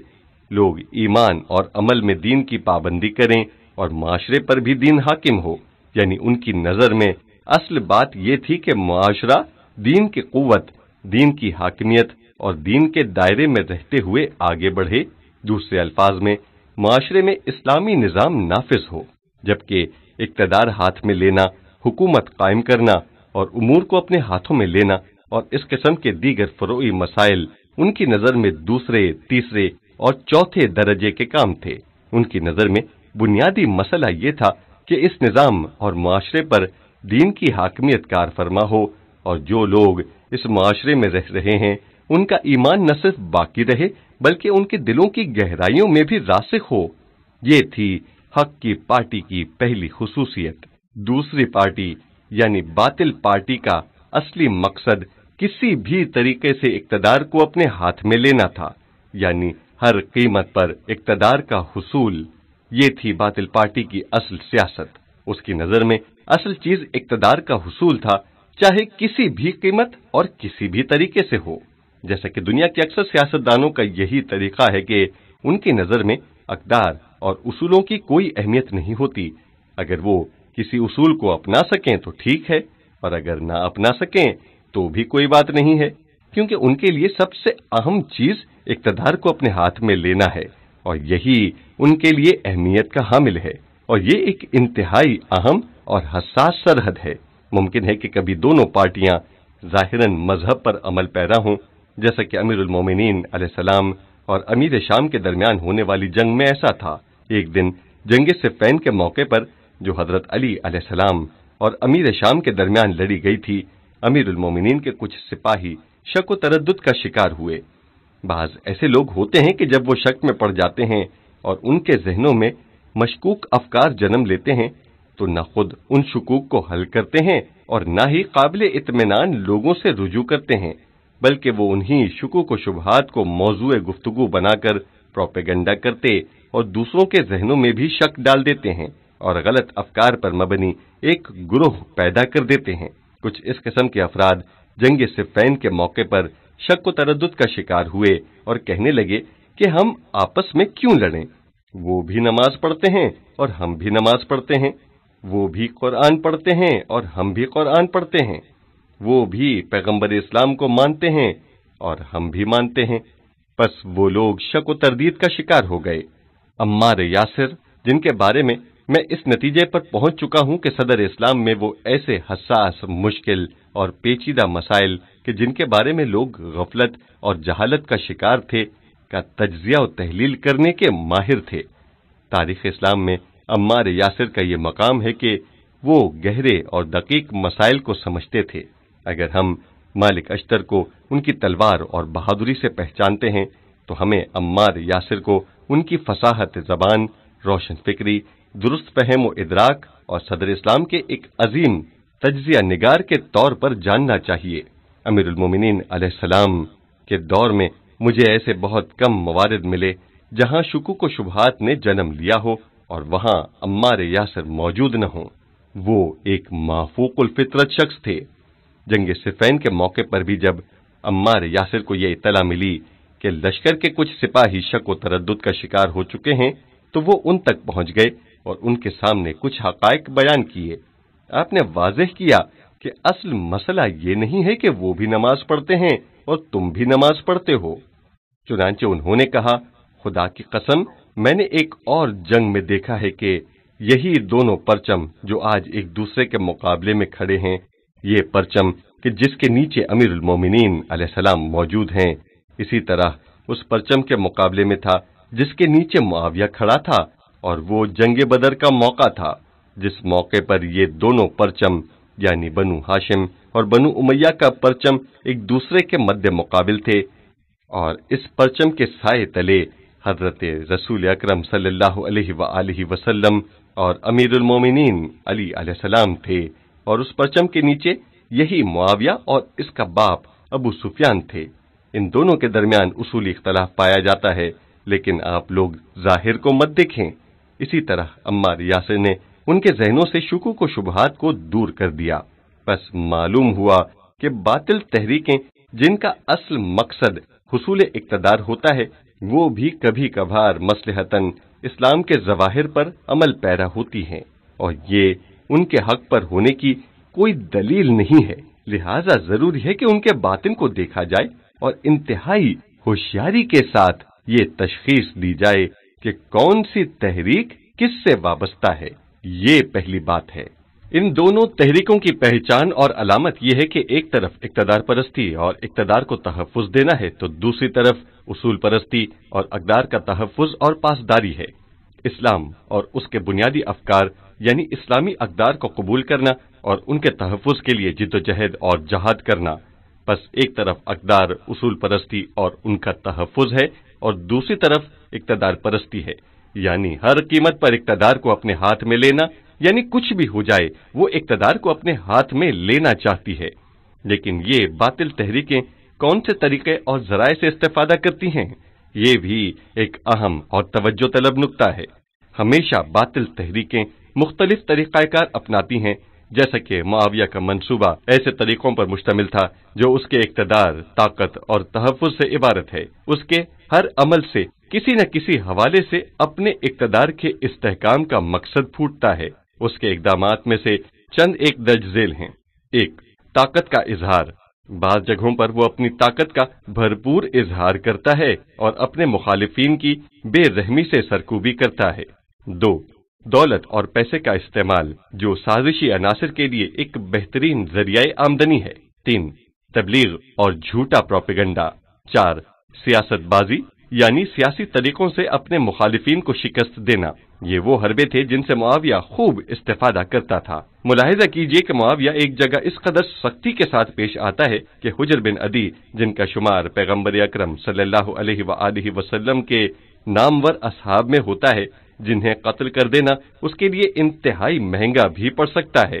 لوگ ایمان اور عمل میں دین کی پابندی کریں اور معاشرے پر بھی دین حاکم ہو۔ یعنی ان کی نظر میں اصل بات یہ تھی کہ معاشرہ دین کی قوت، دین کی حاکمیت اور دین کے دائرے میں رہتے ہوئے آگے بڑھے۔ دوسرے الفاظ میں معاشرے میں اسلامی نظام نافذ ہو، جبکہ اقتدار ہاتھ میں لینا، حکومت قائم کرنا اور امور کو اپنے ہاتھوں میں لینا اور اس قسم کے دیگر فروعی مسائل ان کی نظر میں دوسرے، تیسرے اور چوتھے درجے کے کام تھے۔ ان کی نظر میں بنیادی مسئلہ یہ تھا کہ اس نظام اور معاشرے پر دین کی حاکمیت کار فرما ہو، اور جو لوگ اس معاشرے میں رہ رہے ہیں ان کا ایمان نہ صرف باقی رہے بلکہ ان کے دلوں کی گہرائیوں میں بھی راسخ ہو۔ یہ تھی حق کی پارٹی کی پہلی خصوصیت۔ دوسری پارٹی یعنی باطل پارٹی کا اصلی مقصد کسی بھی طریقے سے اقتدار کو اپنے ہاتھ میں لینا تھا، یعنی ہر قیمت پر اقتدار کا حصول۔ یہ تھی باطل پارٹی کی اصل سیاست۔ اس کی نظر میں اصل چیز اقتدار کا حصول تھا، چاہے کسی بھی قیمت اور کسی بھی طریقے سے ہو۔ جیسا کہ دنیا کے اکثر سیاستدانوں کا یہی طریقہ ہے کہ ان کی نظر میں اقدار اور اصولوں کی کوئی اہمیت نہیں ہوتی۔ اگر وہ کسی اصول کو اپنا سکیں تو ٹھیک ہے، اور اگر نہ اپنا سکیں تو بھی کوئی بات نہیں ہے، کیونکہ ان کے لیے سب سے اہم چیز اقتدار کو اپنے ہاتھ میں لینا ہے، اور یہی ان کے لیے اہمیت کا حامل ہے، اور یہ ایک انتہائی اہم اور حساس سرحد ہے۔ ممکن ہے کہ کبھی دونوں پارٹیاں ظاہراً مذہب پر عمل پیرا ہوں، جیسا کہ امیر المومنین علیہ السلام اور امیر شام کے درمیان ہونے والی جنگ میں ایسا تھا۔ ایک دن جنگ صفین کے موقع پر جو حضرت علی علیہ السلام اور امیر شام کے درمیان لڑی گئی تھی، امیر المومنین کے کچھ سپاہی شک و تردد کا شکار ہوئے۔ بعض ایسے لوگ ہوتے ہیں کہ جب وہ شک میں پڑ جاتے ہیں اور ان کے ذہنوں میں مشکوک افکار جنم لیتے ہیں تو نہ خود ان شکوک کو حل کرتے ہیں اور نہ ہی قابل اطمینان لوگوں سے رجوع کرتے ہیں، بلکہ وہ انہی شکوک و شبہات کو موضوع گفتگو بنا کر پروپیگنڈا کرتے اور دوسروں کے ذہنوں میں بھی شک ڈال دیتے ہیں اور غلط افکار پر مبنی ایک گروہ پیدا کر دیتے ہیں۔ کچھ اس قسم کے افراد جنگ صفین کے موقع پر شک و تردد کا شکار ہوئے اور کہنے لگے کہ ہم آپس میں کیوں لڑیں؟ وہ بھی نماز پڑھتے ہیں اور ہم بھی نماز پڑھتے ہیں، وہ بھی قرآن پڑھتے ہیں اور ہم بھی قرآن پڑھتے ہیں، وہ بھی پیغمبر اسلام کو مانتے ہیں اور ہم بھی مانتے ہیں۔ پس وہ لوگ شک و تردید کا شکار ہو گئے۔ عمار یاسر، جن کے بارے میں اس نتیجے پر پہنچ چکا ہوں کہ صدر اسلام میں وہ ایسے حساس، مشکل اور پیچیدہ مسائل کہ جن کے بارے میں لوگ غفلت اور جہالت کا شکار تھے کا تجزیہ و تحلیل کرنے کے ماہر تھے۔ تاریخ اسلام میں عمار یاسر کا یہ مقام ہے کہ وہ گہرے اور دقیق مسائل کو سمجھتے تھے۔ اگر ہم مالک اشتر کو ان کی تلوار اور بہادری سے پہچانتے ہیں تو ہمیں عمار یاسر کو ان کی فصاحت زبان، روشن فکری، درست فہم و ادراک اور صدر اسلام کے ایک عظیم تجزیہ نگار کے طور پر جاننا چاہیے۔ امیر المومنین علیہ السلام کے دور میں مجھے ایسے بہت کم موارد ملے جہاں شکوک و شبہات نے جنم لیا ہو اور وہاں عمار یاسر موجود نہ ہوں۔ وہ ایک مافوق الفطرت شخص تھے۔ جنگ صفین کے موقع پر بھی جب عمار یاسر کو یہ اطلاع ملی کہ لشکر کے کچھ سپاہی شک و تردد کا شکار ہو چکے ہیں تو وہ ان تک پہنچ گئے اور ان کے سامنے کچھ حقائق بیان کیے۔ آپ نے واضح کیا کہ اصل مسئلہ یہ نہیں ہے کہ وہ بھی نماز پڑھتے ہیں اور تم بھی نماز پڑھتے ہو۔ چنانچہ انہوں نے کہا، خدا کی قسم، میں نے ایک اور جنگ میں دیکھا ہے کہ یہی دونوں پرچم جو آج ایک دوسرے کے مقابلے میں کھڑے ہیں، یہ پرچم کہ جس کے نیچے امیر المومنین علیہ السلام موجود ہیں، اسی طرح اس پرچم کے مقابلے میں تھا جس کے نیچے معاویہ کھڑا تھا، اور وہ جنگ بدر کا موقع تھا جس موقع پر یہ دونوں پرچم یعنی بنو ہاشم اور بنو امیہ کا پرچم ایک دوسرے کے مد مقابل تھے، اور اس پرچم کے سائے تلے حضرت رسول اکرم صلی اللہ علیہ وآلہ وسلم اور امیر المومنین علی علیہ السلام تھے، اور اس پرچم کے نیچے یہی معاویہ اور اس کا باپ ابو سفیان تھے۔ ان دونوں کے درمیان اصولی اختلاف پایا جاتا ہے، لیکن آپ لوگ ظاہر کو مت دیکھیں۔ اسی طرح عمار یاسر نے ان کے ذہنوں سے شکوک و شبہات کو دور کر دیا۔ پس معلوم ہوا کہ باطل تحریکیں جن کا اصل مقصد حصول اقتدار ہوتا ہے، وہ بھی کبھی کبھار مصلحتاً اسلام کے ظواہر پر عمل پیرا ہوتی ہیں، اور یہ ان کے حق پر ہونے کی کوئی دلیل نہیں ہے۔ لہذا ضروری ہے کہ ان کے باطن کو دیکھا جائے اور انتہائی ہوشیاری کے ساتھ یہ تشخیص دی جائے کہ کون سی تحریک کس سے وابستہ ہے۔ یہ پہلی بات ہے۔ ان دونوں تحریکوں کی پہچان اور علامت یہ ہے کہ ایک طرف اقتدار پرستی اور اقتدار کو تحفظ دینا ہے، تو دوسری طرف اصول پرستی اور اقدار کا تحفظ اور پاسداری ہے۔ اسلام اور اس کے بنیادی افکار یعنی اسلامی اقدار کو قبول کرنا اور ان کے تحفظ کے لیے جد و جہد اور جہاد کرنا۔ پس ایک طرف اقدار، اصول پرستی اور ان کا تحفظ ہے، اور دوسری طرف اقتدار پرستی ہے، یعنی ہر قیمت پر اقتدار کو اپنے ہاتھ میں لینا، یعنی کچھ بھی ہو جائے وہ اقتدار کو اپنے ہاتھ میں لینا چاہتی ہے۔ لیکن یہ باطل تحریکیں کون سے طریقے اور ذرائع سے استفادہ کرتی ہیں، یہ بھی ایک اہم اور توجہ طلب نکتہ ہے۔ ہمیشہ باطل تحریکیں مختلف طریقہ کار اپناتی ہیں، جیسا کہ معاویہ کا منصوبہ ایسے طریقوں پر مشتمل تھا جو اس کے اقتدار، طاقت اور تحفظ سے عبارت ہے۔ اس کے ہر عمل سے کسی نہ کسی حوالے سے اپنے اقتدار کے استحکام کا مقصد پھوٹتا ہے۔ اس کے اقدامات میں سے چند ایک درج ذیل ہیں۔ ایک، طاقت کا اظہار۔ بعض جگہوں پر وہ اپنی طاقت کا بھرپور اظہار کرتا ہے اور اپنے مخالفین کی بے رحمی سے سرکوبی کرتا ہے۔ دو، دولت اور پیسے کا استعمال جو سازشی عناصر کے لیے ایک بہترین ذریعہ آمدنی ہے۔ تین، تبلیغ اور جھوٹا پروپیگنڈا۔ چار، سیاست بازی یعنی سیاسی طریقوں سے اپنے مخالفین کو شکست دینا۔ یہ وہ حربے تھے جن سے معاویہ خوب استفادہ کرتا تھا۔ ملاحظہ کیجئے کہ معاویہ ایک جگہ اس قدر سختی کے ساتھ پیش آتا ہے کہ حجر بن عدی، جن کا شمار پیغمبر اکرم صلی اللہ علیہ وآلہ وسلم کے نامور اصحاب میں ہوتا ہے، جنہیں قتل کر دینا اس کے لیے انتہائی مہنگا بھی پڑ سکتا ہے،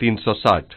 360।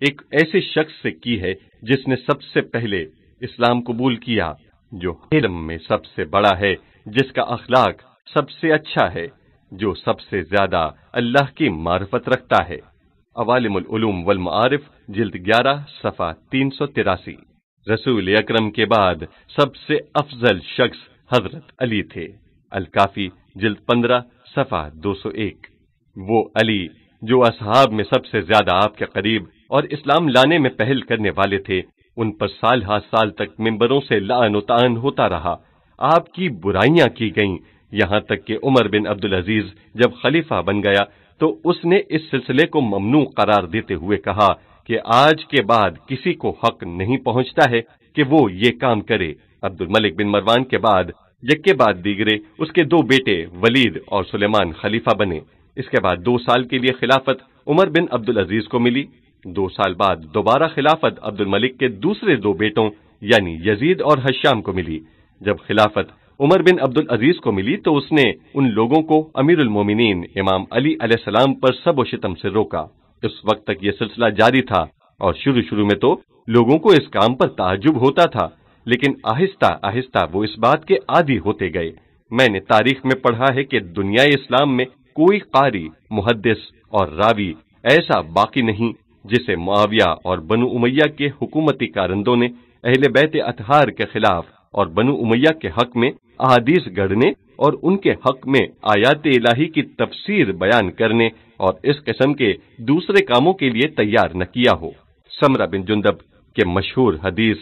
ایک ایسے شخص سے کی ہے جس نے سب سے پہلے اسلام قبول کیا، جو علم میں سب سے بڑا ہے، جس کا اخلاق سب سے اچھا ہے، جو سب سے زیادہ اللہ کی معرفت رکھتا ہے۔ عوالم العلوم والمعارف جلد 11 صفحہ 383۔ رسول اکرم کے بعد سب سے افضل شخص حضرت علی تھے۔ الکافی جلد 15 صفحہ 201۔ وہ علی جو اصحاب میں سب سے زیادہ آپ کے قریب اور اسلام لانے میں پہل کرنے والے تھے، ان پر سال ہا سال تک ممبروں سے لعن و طعن ہوتا رہا، آپ کی برائیاں کی گئیں، یہاں تک کہ عمر بن عبدالعزیز جب خلیفہ بن گیا تو اس نے اس سلسلے کو ممنوع قرار دیتے ہوئے کہا کہ آج کے بعد کسی کو حق نہیں پہنچتا ہے کہ وہ یہ کام کرے۔ عبد الملک بن مروان کے بعد یکے بعد دیگرے اس کے 2 بیٹے ولید اور سلیمان خلیفہ بنے۔ اس کے بعد 2 سال کے لیے خلافت عمر بن عبدالعزیز کو ملی۔ 2 سال بعد دوبارہ خلافت عبد الملک کے دوسرے 2 بیٹوں یعنی یزید اور حشام کو ملی۔ جب خلافت عمر بن عبدالعزیز کو ملی تو اس نے ان لوگوں کو امیر المومنین امام علی علیہ السلام پر سب و شتم سے روکا۔ اس وقت تک یہ سلسلہ جاری تھا اور شروع میں تو لوگوں کو اس کام پر تعجب ہوتا تھا، لیکن آہستہ آہستہ وہ اس بات کے عادی ہوتے گئے۔ میں نے تاریخ میں پڑھا ہے کہ دنیا اسلام میں کوئی قاری، محدث اور راوی ایسا باقی نہیں جسے معاویہ اور بنو امیہ کے حکومتی کارندوں نے اہل بیت اطہار کے خلاف اور بنو امیہ کے حق میں احادیث گڑھنے اور ان کے حق میں آیات الہی کی تفسیر بیان کرنے اور اس قسم کے دوسرے کاموں کے لیے تیار نہ کیا ہو۔ سمرہ بن جندب کے مشہور حدیث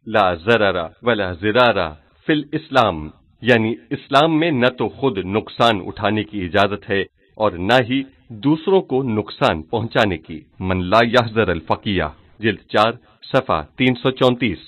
لا ضرر ولا ضرار فی الاسلام، یعنی اسلام میں نہ تو خود نقصان اٹھانے کی اجازت ہے اور نہ ہی دوسروں کو نقصان پہنچانے کی، من لا یحذر الفقیہ جلد 4 صفحہ 334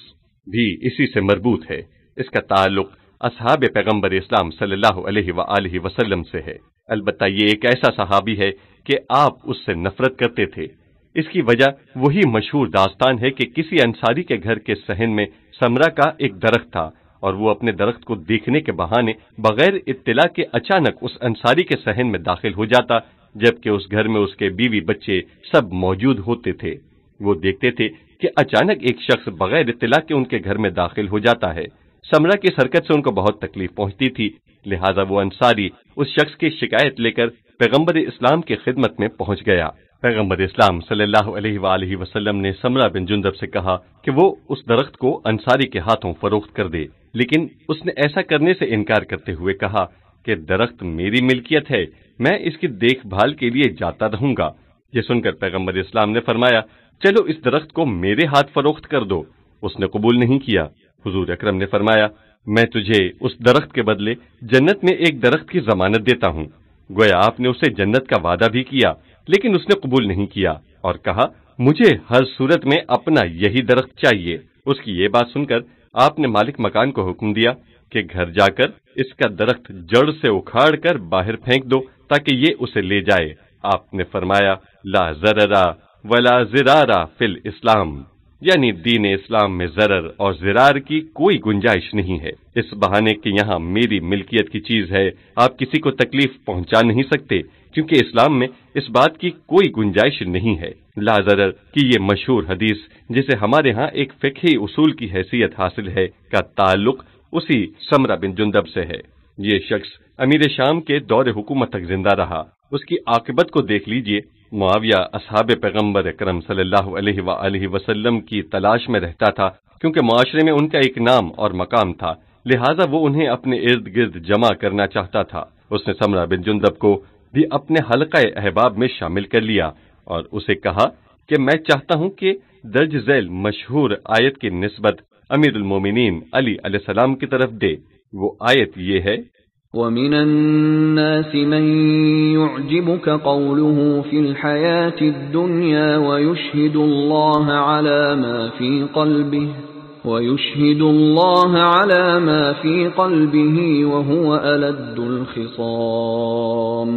بھی اسی سے مربوط ہے۔ اس کا تعلق اصحاب پیغمبر اسلام صلی اللہ علیہ وآلہ وسلم سے ہے، البتہ یہ ایک ایسا صحابی ہے کہ آپ اس سے نفرت کرتے تھے۔ اس کی وجہ وہی مشہور داستان ہے کہ کسی انصاری کے گھر کے صحن میں سمرہ کا ایک درخت تھا اور وہ اپنے درخت کو دیکھنے کے بہانے بغیر اطلاع کے اچانک اس انصاری کے صحن میں داخل ہو جاتا، جبکہ اس گھر میں اس کے بیوی بچے سب موجود ہوتے تھے۔ وہ دیکھتے تھے کہ اچانک ایک شخص بغیر اطلاع کے ان کے گھر میں داخل ہو جاتا ہے۔ سمرہ کی اس حرکت سے ان کو بہت تکلیف پہنچتی تھی، لہٰذا وہ انصاری اس شخص کی شکایت لے کر پیغمبر اسلام کی خدمت میں پہنچ گیا۔ پیغمبر اسلام صلی اللہ علیہ وآلہ وسلم نے سمرہ بن جندب سے کہا کہ وہ اس درخت کو انصاری کے ہاتھوں فروخت کر دے، لیکن اس نے ایسا کرنے سے انکار کرتے ہوئے کہا کہ درخت میری ملکیت ہے، میں اس کی دیکھ بھال کے لیے جاتا رہوں گا۔ یہ سن کر پیغمبر اسلام نے فرمایا، چلو اس درخت کو میرے ہاتھ فروخت کر دو۔ اس نے قبول نہیں کیا۔ حضور اکرم نے فرمایا، میں تجھے اس درخت کے بدلے جنت میں ایک درخت کی ضمانت دیتا ہوں۔ گویا آپ نے اسے جنت کا وعدہ بھی کیا، لیکن اس نے قبول نہیں کیا اور کہا، مجھے ہر صورت میں اپنا یہی درخت چاہیے۔ اس کی یہ بات سن کر آپ نے مالک مکان کو حکم دیا کہ گھر جا کر اس کا درخت جڑ سے اکھاڑ کر باہر پھینک دو تاکہ یہ اسے لے جائے۔ آپ نے فرمایا، لا ضرر ولا ضرار فی الاسلام، یعنی دین اسلام میں ضرر اور ضرار کی کوئی گنجائش نہیں ہے۔ اس بہانے کہ یہاں میری ملکیت کی چیز ہے، آپ کسی کو تکلیف پہنچا نہیں سکتے، کیونکہ اسلام میں اس بات کی کوئی گنجائش نہیں ہے۔ لا ضرر کی یہ مشہور حدیث، جسے ہمارے ہاں ایک فقہی اصول کی حیثیت حاصل ہے، کا تعلق اسی سمرہ بن جندب سے ہے۔ یہ شخص امیر شام کے دور حکومت تک زندہ رہا۔ اس کی عاقبت کو دیکھ لیجئے۔ معاویہ اصحاب پیغمبر اکرم صلی اللہ علیہ وآلہ وسلم کی تلاش میں رہتا تھا، کیونکہ معاشرے میں ان کا ایک نام اور مقام تھا، لہٰذا وہ انہیں اپنے ارد گرد جمع کرنا چاہتا تھا۔ اس نے سمرہ بن جندب کو بھی اپنے حلقہ احباب میں شامل کر لیا اور اسے کہا کہ میں چاہتا ہوں کہ درج ذیل مشہور آیت کی نسبت امیر المومنین علی علیہ السلام کی طرف دے۔ وہ آیت یہ ہے، وَمِنَ النَّاسِ مَن يُعْجِبُكَ قَوْلُهُ فِي الْحَيَاةِ الدُّنْيَا وَيُشْهِدُ اللَّهَ عَلَى مَا فِي قَلْبِهِ وَهُوَ أَلَدُّ الْخِصَامِ۔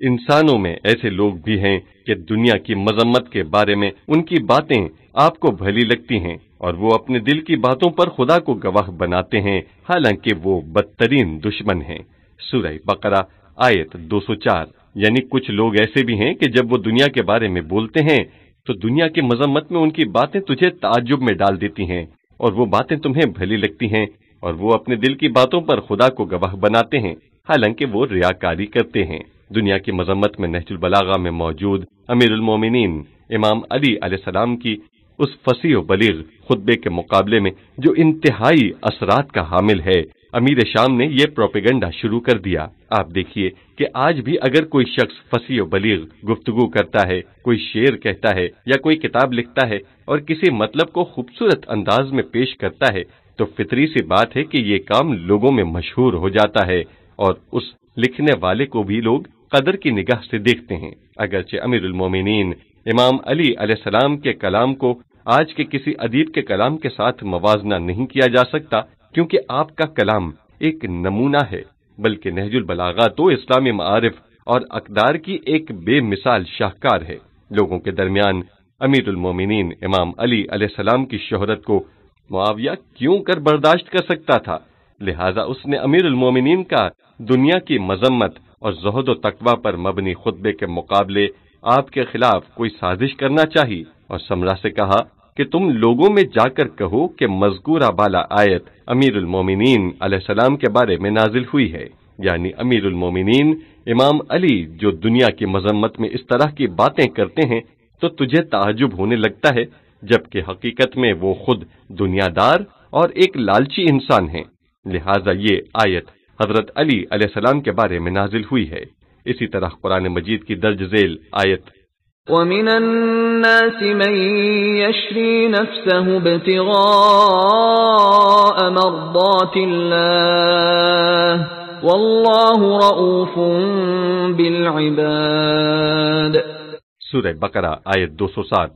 انسانوں میں ایسے لوگ بھی ہیں کہ دنیا کی مذمت کے بارے میں ان کی باتیں آپ کو بھلی لگتی ہیں اور وہ اپنے دل کی باتوں پر خدا کو گواہ بناتے ہیں، حالانکہ وہ بدترین دشمن ہیں۔ سورہ بقرہ آیت 204۔ یعنی کچھ لوگ ایسے بھی ہیں کہ جب وہ دنیا کے بارے میں بولتے ہیں تو دنیا کی مذمت میں ان کی باتیں تجھے تعجب میں ڈال دیتی ہیں، اور وہ باتیں تمہیں بھلی لگتی ہیں، اور وہ اپنے دل کی باتوں پر خدا کو گواہ بناتے ہیں، حالانکہ وہ ریاکاری کرتے ہیں۔ دنیا کی مذمت میں نہج البلاغہ میں موجود امیر المومنین امام علی علیہ السلام کی اس فصیح و بلیغ خطبے کے مقابلے میں جو انتہائی اثرات کا حامل ہے، امیر شام نے یہ پروپیگنڈا شروع کر دیا۔ آپ دیکھیے کہ آج بھی اگر کوئی شخص فصیح و بلیغ گفتگو کرتا ہے، کوئی شعر کہتا ہے یا کوئی کتاب لکھتا ہے اور کسی مطلب کو خوبصورت انداز میں پیش کرتا ہے، تو فطری سی بات ہے کہ یہ کام لوگوں میں مشہور ہو جاتا ہے، اور اس لکھنے والے کو بھی لوگ قدر کی نگاہ سے دیکھتے ہیں۔ اگرچہ امیر المومنین امام علی علیہ السلام کے کلام کو آج کے کسی ادیب کے کلام کے ساتھ موازنہ نہیں کیا جا سکتا، کیونکہ آپ کا کلام ایک نمونہ ہے، بلکہ نہج البلاغہ تو اسلامی معارف اور اقدار کی ایک بے مثال شاہکار ہے۔ لوگوں کے درمیان امیر المومنین امام علی علیہ السلام کی شہرت کو معاویہ کیوں کر برداشت کر سکتا تھا؟ لہذا اس نے امیر المومنین کا دنیا کی مذمت اور زہد و تقوی پر مبنی خطبے کے مقابلے آپ کے خلاف کوئی سازش کرنا چاہی، اور سمرا سے کہا کہ تم لوگوں میں جا کر کہو کہ مذکورہ بالا آیت امیر المومنین علیہ السلام کے بارے میں نازل ہوئی ہے، یعنی امیر المومنین امام علی جو دنیا کی مذمت میں اس طرح کی باتیں کرتے ہیں تو تجھے تعجب ہونے لگتا ہے، جبکہ حقیقت میں وہ خود دنیا دار اور ایک لالچی انسان ہیں۔ لہذا یہ آیت حضرت علی علیہ السلام کے بارے میں نازل ہوئی ہے۔ اسی طرح قرآن مجید کی درج ذیل آیت وَمِنَ النَّاسِ مَن يَشْرِي نَفْسَهُ ابْتِغَاءَ مَرْضَاتِ اللَّهِ وَاللَّهُ رَءُوفٌ بِالْعِبَادِ۔ سورہ بقرہ آیت 207۔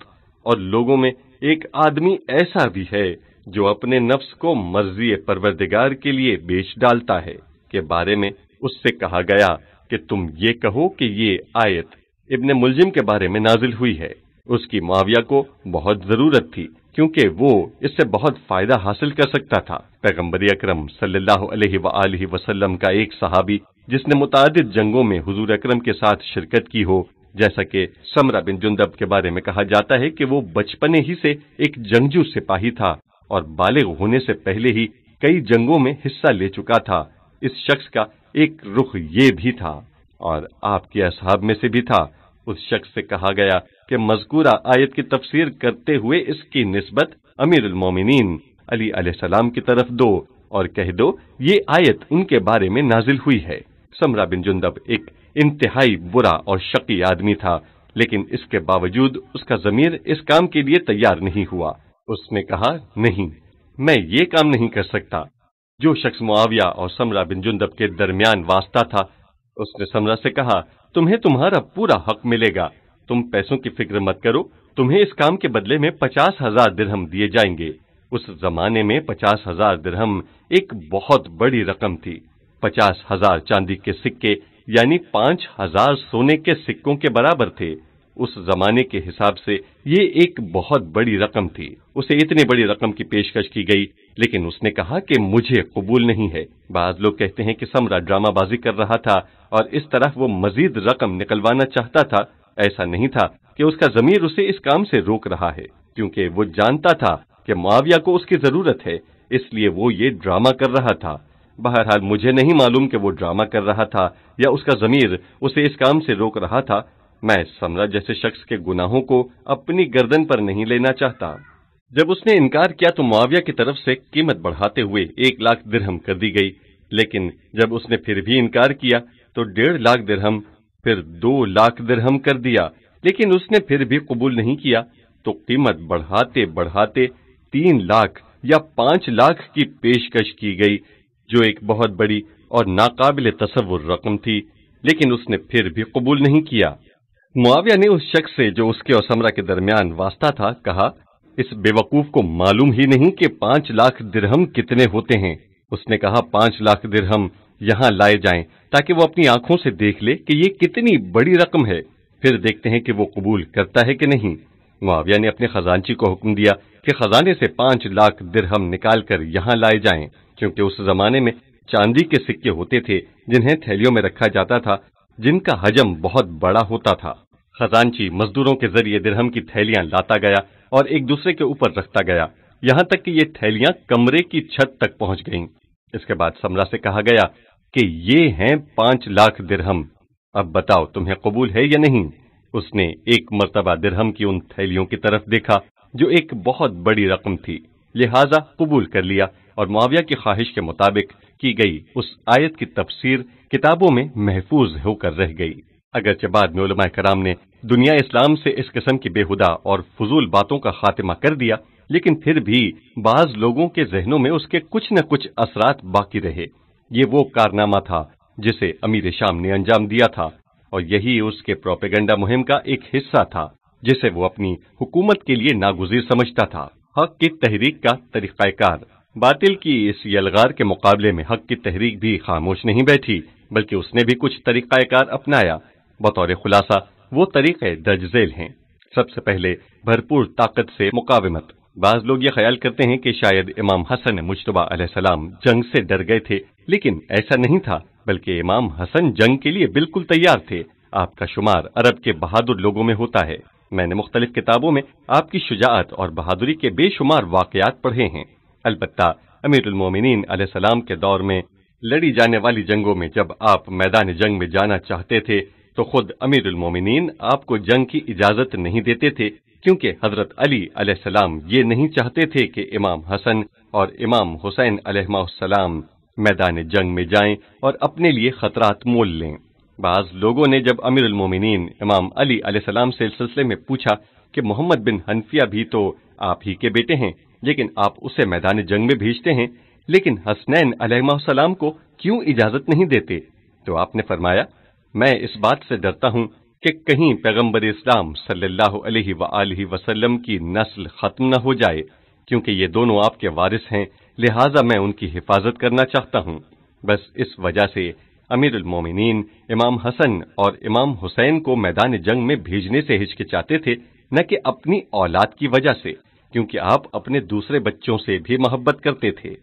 اور لوگوں میں ایک آدمی ایسا بھی ہے جو اپنے نفس کو مرضی پروردگار کے لیے بیچ ڈالتا ہے، کے بارے میں اس سے کہا گیا کہ تم یہ کہو کہ یہ آیت ابن ملجم کے بارے میں نازل ہوئی ہے۔ اس کی معاویہ کو بہت ضرورت تھی، کیونکہ وہ اس سے بہت فائدہ حاصل کر سکتا تھا۔ پیغمبر اکرم صلی اللہ علیہ وآلہ وسلم کا ایک صحابی جس نے متعدد جنگوں میں حضور اکرم کے ساتھ شرکت کی ہو، جیسا کہ سمرہ بن جندب کے بارے میں کہا جاتا ہے کہ وہ بچپنے ہی سے ایک جنگجو سپاہی تھا اور بالغ ہونے سے پہلے ہی کئی جنگوں میں حصہ لے چکا تھا۔ اس شخص کا ایک رخ یہ بھی تھا، اور آپ کے اصحاب میں سے بھی تھا۔ اس شخص سے کہا گیا کہ مذکورہ آیت کی تفسیر کرتے ہوئے اس کی نسبت امیر المومنین علی علیہ السلام کی طرف دو اور کہہ دو یہ آیت ان کے بارے میں نازل ہوئی ہے۔ سمرہ بن جندب ایک انتہائی برا اور شقی آدمی تھا، لیکن اس کے باوجود اس کا ضمیر اس کام کے لیے تیار نہیں ہوا۔ اس نے کہا نہیں، میں یہ کام نہیں کر سکتا۔ جو شخص معاویہ اور سمرہ بن جندب کے درمیان واسطہ تھا، اس نے سمرہ سے کہا تمہیں تمہارا پورا حق ملے گا، تم پیسوں کی فکر مت کرو، تمہیں اس کام کے بدلے میں 50,000 درہم دیے جائیں گے۔ اس زمانے میں 50,000 درہم ایک بہت بڑی رقم تھی۔ 50,000 چاندی کے سکے یعنی 5,000 سونے کے سکوں کے برابر تھے۔ اس زمانے کے حساب سے یہ ایک بہت بڑی رقم تھی۔ اسے اتنی بڑی رقم کی پیشکش کی گئی، لیکن اس نے کہا کہ مجھے قبول نہیں ہے۔ بعض لوگ کہتے ہیں کہ سمرہ ڈرامہ بازی کر رہا تھا اور اس طرح وہ مزید رقم نکلوانا چاہتا تھا۔ ایسا نہیں تھا کہ اس کا ضمیر اسے اس کام سے روک رہا ہے، کیونکہ وہ جانتا تھا کہ معاویہ کو اس کی ضرورت ہے، اس لیے وہ یہ ڈرامہ کر رہا تھا۔ بہرحال مجھے نہیں معلوم کہ وہ ڈرامہ کر رہا تھا یا اس کا ضمیر اسے اس کام سے روک رہا تھا۔ میں سمرہ جیسے شخص کے گناہوں کو اپنی گردن پر نہیں لینا چاہتا۔ جب اس نے انکار کیا تو معاویہ کی طرف سے قیمت بڑھاتے ہوئے 1,00,000 درہم کر دی گئی، لیکن جب اس نے پھر بھی انکار کیا تو 1,50,000 درہم، پھر 2,00,000 درہم کر دیا، لیکن اس نے پھر بھی قبول نہیں کیا تو قیمت بڑھاتے بڑھاتے 3,00,000 یا 5,00,000 کی پیشکش کی گئی، جو ایک بہت بڑی اور ناقابل تصور رقم تھی، لیکن اس نے پھر بھی قبول نہیں کیا۔ معاویہ نے اس شخص سے جو اس کے اور سمرہ کے درمیان واسطہ تھا کہا اس بے وقوف کو معلوم ہی نہیں کہ 5,00,000 درہم کتنے ہوتے ہیں۔ اس نے کہا 5,00,000 درہم یہاں لائے جائیں تاکہ وہ اپنی آنکھوں سے دیکھ لے کہ یہ کتنی بڑی رقم ہے، پھر دیکھتے ہیں کہ وہ قبول کرتا ہے کہ نہیں۔ معاویہ نے اپنے خزانچی کو حکم دیا کہ خزانے سے 5,00,000 درہم نکال کر یہاں لائے جائیں، کیونکہ اس زمانے میں چاندی کے سکے ہوتے تھے جنہیں تھیلیوں میں رکھا جاتا تھا، جن کا حجم بہت بڑا ہوتا تھا۔ خزانچی مزدوروں کے ذریعے درہم کی تھیلیاں لاتا گیا اور ایک دوسرے کے اوپر رکھتا گیا، یہاں تک کہ یہ تھیلیاں کمرے کی چھت تک پہنچ گئیں۔ اس کے بعد سمرہ سے کہا گیا کہ یہ ہیں 5 لاکھ درہم، اب بتاؤ تمہیں قبول ہے یا نہیں؟ اس نے ایک مرتبہ درہم کی ان تھیلیوں کی طرف دیکھا جو ایک بہت بڑی رقم تھی، لہذا قبول کر لیا، اور معاویہ کی خواہش کے مطابق کی گئی اس آیت کی تفسیر کتابوں میں محفوظ ہو کر رہ گئی۔ اگرچہ بعد میں علماء کرام نے دنیا اسلام سے اس قسم کی بے ہدہ اور فضول باتوں کا خاتمہ کر دیا، لیکن پھر بھی بعض لوگوں کے ذہنوں میں اس کے کچھ نہ کچھ اثرات باقی رہے۔ یہ وہ کارنامہ تھا جسے امیر شام نے انجام دیا تھا، اور یہی اس کے پروپیگنڈا مہم کا ایک حصہ تھا جسے وہ اپنی حکومت کے لیے ناگزیر سمجھتا تھا۔ حق کی تحریک کا طریقہ کار۔ باطل کی اس یلغار کے مقابلے میں حق کی تحریک بھی خاموش نہیں بیٹھی، بلکہ اس نے بھی کچھ طریقہ کار اپنایا۔ بطور خلاصہ وہ طریقے درج ذیل ہیں۔ سب سے پہلے بھرپور طاقت سے مقاومت۔ بعض لوگ یہ خیال کرتے ہیں کہ شاید امام حسن مجتبیٰ علیہ السلام جنگ سے ڈر گئے تھے، لیکن ایسا نہیں تھا، بلکہ امام حسن جنگ کے لیے بالکل تیار تھے۔ آپ کا شمار عرب کے بہادر لوگوں میں ہوتا ہے۔ میں نے مختلف کتابوں میں آپ کی شجاعت اور بہادری کے بے شمار واقعات پڑھے ہیں۔ البتہ امیر المومنین علیہ السلام کے دور میں لڑی جانے والی جنگوں میں جب آپ میدان جنگ میں جانا چاہتے تھے تو خود امیر المومنین آپ کو جنگ کی اجازت نہیں دیتے تھے، کیونکہ حضرت علی علیہ السلام یہ نہیں چاہتے تھے کہ امام حسن اور امام حسین علیہ السلام میدان جنگ میں جائیں اور اپنے لیے خطرات مول لیں۔ بعض لوگوں نے جب امیر المومنین امام علی علیہ السلام سے اس سلسلے میں پوچھا کہ محمد بن حنفیہ بھی تو آپ ہی کے بیٹے ہیں، لیکن آپ اسے میدان جنگ میں بھیجتے ہیں، لیکن حسنین علیہ السلام کو کیوں اجازت نہیں دیتے؟ تو آپ نے فرمایا، میں اس بات سے ڈرتا ہوں کہ کہیں پیغمبر اسلام صلی اللہ علیہ وآلہ وسلم کی نسل ختم نہ ہو جائے، کیونکہ یہ دونوں آپ کے وارث ہیں، لہٰذا میں ان کی حفاظت کرنا چاہتا ہوں۔ بس اس وجہ سے امیر المومنین امام حسن اور امام حسین کو میدان جنگ میں بھیجنے سے ہچکچاتے تھے، نہ کہ اپنی اولاد کی وجہ سے، کیونکہ آپ اپنے دوسرے بچوں سے بھی محبت کرتے تھے۔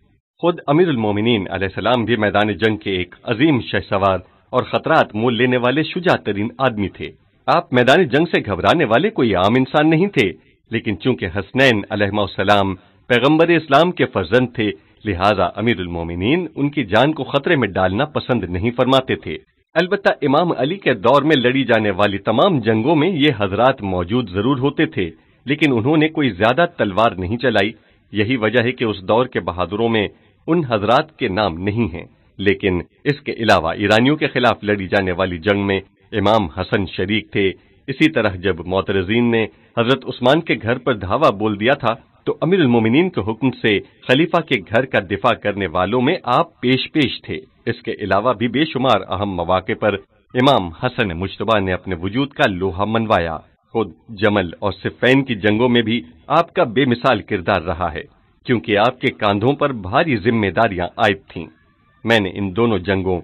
خود امیر المومنین علیہ السلام بھی میدان جنگ کے ایک عظیم شہسوار اور خطرات مول لینے والے شجاع ترین آدمی تھے۔ آپ میدان جنگ سے گھبرانے والے کوئی عام انسان نہیں تھے، لیکن چونکہ حسنین علیہ السلام پیغمبر اسلام کے فرزند تھے، لہذا امیر المومنین ان کی جان کو خطرے میں ڈالنا پسند نہیں فرماتے تھے۔ البتہ امام علی کے دور میں لڑی جانے والی تمام جنگوں میں یہ حضرات موجود ضرور ہوتے تھے، لیکن انہوں نے کوئی زیادہ تلوار نہیں چلائی۔ یہی وجہ ہے کہ اس دور کے بہادروں میں ان حضرات کے نام نہیں ہیں، لیکن اس کے علاوہ ایرانیوں کے خلاف لڑی جانے والی جنگ میں امام حسن شریک تھے۔ اسی طرح جب معترضین نے حضرت عثمان کے گھر پر دھاوا بول دیا تھا تو امیر المومنین کے حکم سے خلیفہ کے گھر کا دفاع کرنے والوں میں آپ پیش تھے۔ اس کے علاوہ بھی بے شمار اہم مواقع پر امام حسن مجتبیٰ نے اپنے وجود کا لوہا منوایا۔ خود جمل اور صفین کی جنگوں میں بھی آپ کا بے مثال کردار رہا ہے، کیونکہ آپ کے کاندھوں پر بھاری ذمہ داریاں عائد تھیں۔ میں نے ان دونوں جنگوں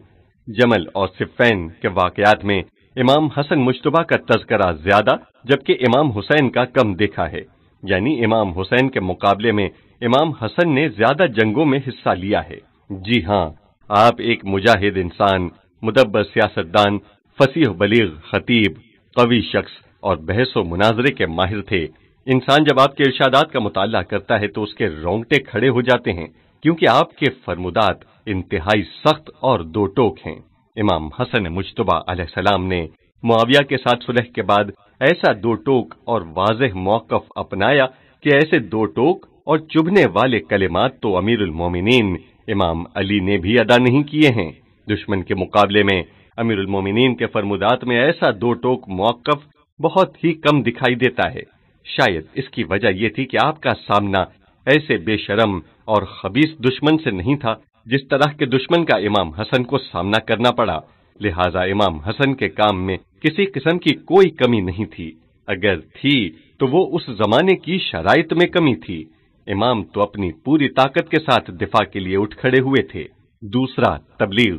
جمل اور صفین کے واقعات میں امام حسن مجتبیٰ کا تذکرہ زیادہ جبکہ امام حسین کا کم دیکھا ہے، یعنی امام حسین کے مقابلے میں امام حسن نے زیادہ جنگوں میں حصہ لیا ہے۔ جی ہاں، آپ ایک مجاہد انسان، مدبر سیاستدان، فصیح بلیغ خطیب، قوی شخص اور بحث و مناظرے کے ماہر تھے۔ انسان جب آپ کے ارشادات کا مطالعہ کرتا ہے تو اس کے رونگٹے کھڑے ہو جاتے ہیں، کیونکہ آپ کے فرمودات انتہائی سخت اور دو ٹوک ہیں۔ امام حسن مجتبیٰ علیہ السلام نے معاویہ کے ساتھ صلح کے بعد ایسا دو ٹوک اور واضح موقف اپنایا کہ ایسے دو ٹوک اور چبھنے والے کلمات تو امیر المومنین امام علی نے بھی ادا نہیں کیے ہیں۔ دشمن کے مقابلے میں امیر المومنین کے فرمودات میں ایسا دو ٹوک موقف بہت ہی کم دکھائی دیتا ہے۔ شاید اس کی وجہ یہ تھی کہ آپ کا سامنا ایسے بے شرم اور خبیث دشمن سے نہیں تھا جس طرح کے دشمن کا امام حسن کو سامنا کرنا پڑا، لہذا امام حسن کے کام میں کسی قسم کی کوئی کمی نہیں تھی، اگر تھی تو وہ اس زمانے کی شرائط میں کمی تھی۔ امام تو اپنی پوری طاقت کے ساتھ دفاع کے لیے اٹھ کھڑے ہوئے تھے۔ دوسرا، تبلیغ۔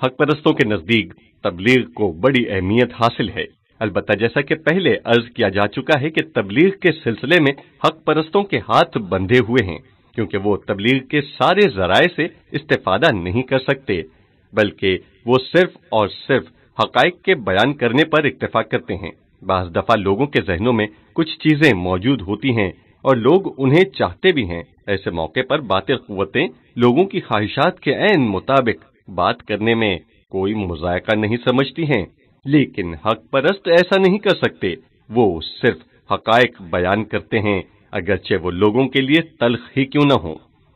حق پرستوں کے نزدیک تبلیغ کو بڑی اہمیت حاصل ہے، البتہ جیسا کہ پہلے عرض کیا جا چکا ہے کہ تبلیغ کے سلسلے میں حق پرستوں کے ہاتھ بندھے ہوئے ہیں، کیونکہ وہ تبلیغ کے سارے ذرائع سے استفادہ نہیں کر سکتے، بلکہ وہ صرف اور صرف حقائق کے بیان کرنے پر اکتفا کرتے ہیں۔ بعض دفعہ لوگوں کے ذہنوں میں کچھ چیزیں موجود ہوتی ہیں اور لوگ انہیں چاہتے بھی ہیں۔ ایسے موقع پر باطل قوتیں لوگوں کی خواہشات کے عین مطابق بات کرنے میں کوئی مذائقہ نہیں سمجھتی ہیں، لیکن حق پرست ایسا نہیں کر سکتے۔ وہ صرف حقائق بیان کرتے ہیں، اگرچہ وہ لوگوں کے لیے تلخ ہی کیوں نہ ہو۔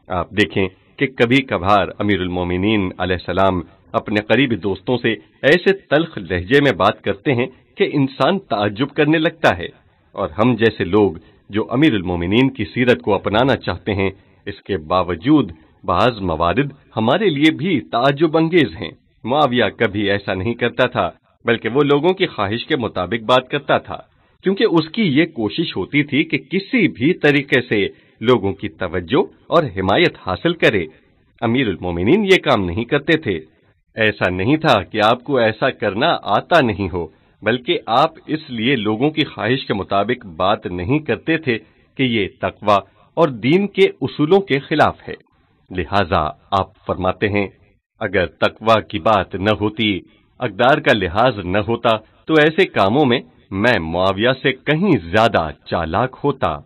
آپ دیکھیں کہ کبھی کبھار امیر المومنین علیہ السلام اپنے قریبی دوستوں سے ایسے تلخ لہجے میں بات کرتے ہیں کہ انسان تعجب کرنے لگتا ہے، اور ہم جیسے لوگ جو امیر المومنین کی سیرت کو اپنانا چاہتے ہیں، اس کے باوجود بعض موارد ہمارے لیے بھی تعجب انگیز ہیں۔ معاویہ کبھی ایسا نہیں کرتا تھا، بلکہ وہ لوگوں کی خواہش کے مطابق بات کرتا تھا، کیونکہ اس کی یہ کوشش ہوتی تھی کہ کسی بھی طریقے سے لوگوں کی توجہ اور حمایت حاصل کرے۔ امیر المومنین یہ کام نہیں کرتے تھے۔ ایسا نہیں تھا کہ آپ کو ایسا کرنا آتا نہیں ہو، بلکہ آپ اس لیے لوگوں کی خواہش کے مطابق بات نہیں کرتے تھے کہ یہ تقوی اور دین کے اصولوں کے خلاف ہے۔ لہذا آپ فرماتے ہیں، اگر تقوی کی بات نہ ہوتی، اقدار کا لحاظ نہ ہوتا، تو ایسے کاموں میں میں معاویہ سے کہیں زیادہ چالاک ہوتا۔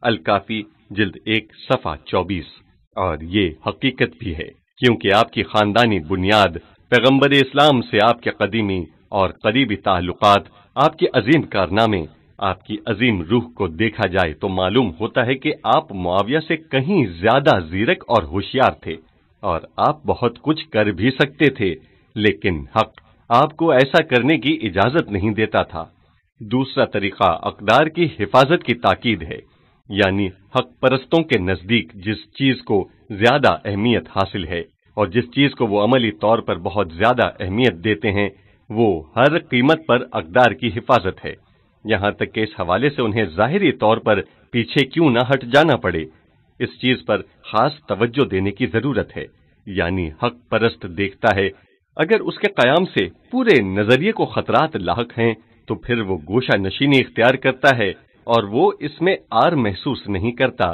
الکافی جلد 1 صفحہ 24۔ اور یہ حقیقت بھی ہے، کیونکہ آپ کی خاندانی بنیاد، پیغمبر اسلام سے آپ کے قدیمی اور قریبی تعلقات، آپ کے عظیم کارنامے، آپ کی عظیم روح کو دیکھا جائے تو معلوم ہوتا ہے کہ آپ معاویہ سے کہیں زیادہ زیرک اور ہوشیار تھے، اور آپ بہت کچھ کر بھی سکتے تھے، لیکن حق آپ کو ایسا کرنے کی اجازت نہیں دیتا تھا۔ دوسرا طریقہ اقدار کی حفاظت کی تاکید ہے، یعنی حق پرستوں کے نزدیک جس چیز کو زیادہ اہمیت حاصل ہے اور جس چیز کو وہ عملی طور پر بہت زیادہ اہمیت دیتے ہیں، وہ ہر قیمت پر اقدار کی حفاظت ہے، یہاں تک کہ اس حوالے سے انہیں ظاہری طور پر پیچھے کیوں نہ ہٹ جانا پڑے۔ اس چیز پر خاص توجہ دینے کی ضرورت ہے، یعنی حق پرست دیکھتا ہے اگر اس کے قیام سے پورے نظریے کو خطرات لاحق ہیں تو پھر وہ گوشہ نشینی اختیار کرتا ہے اور وہ اس میں عار محسوس نہیں کرتا،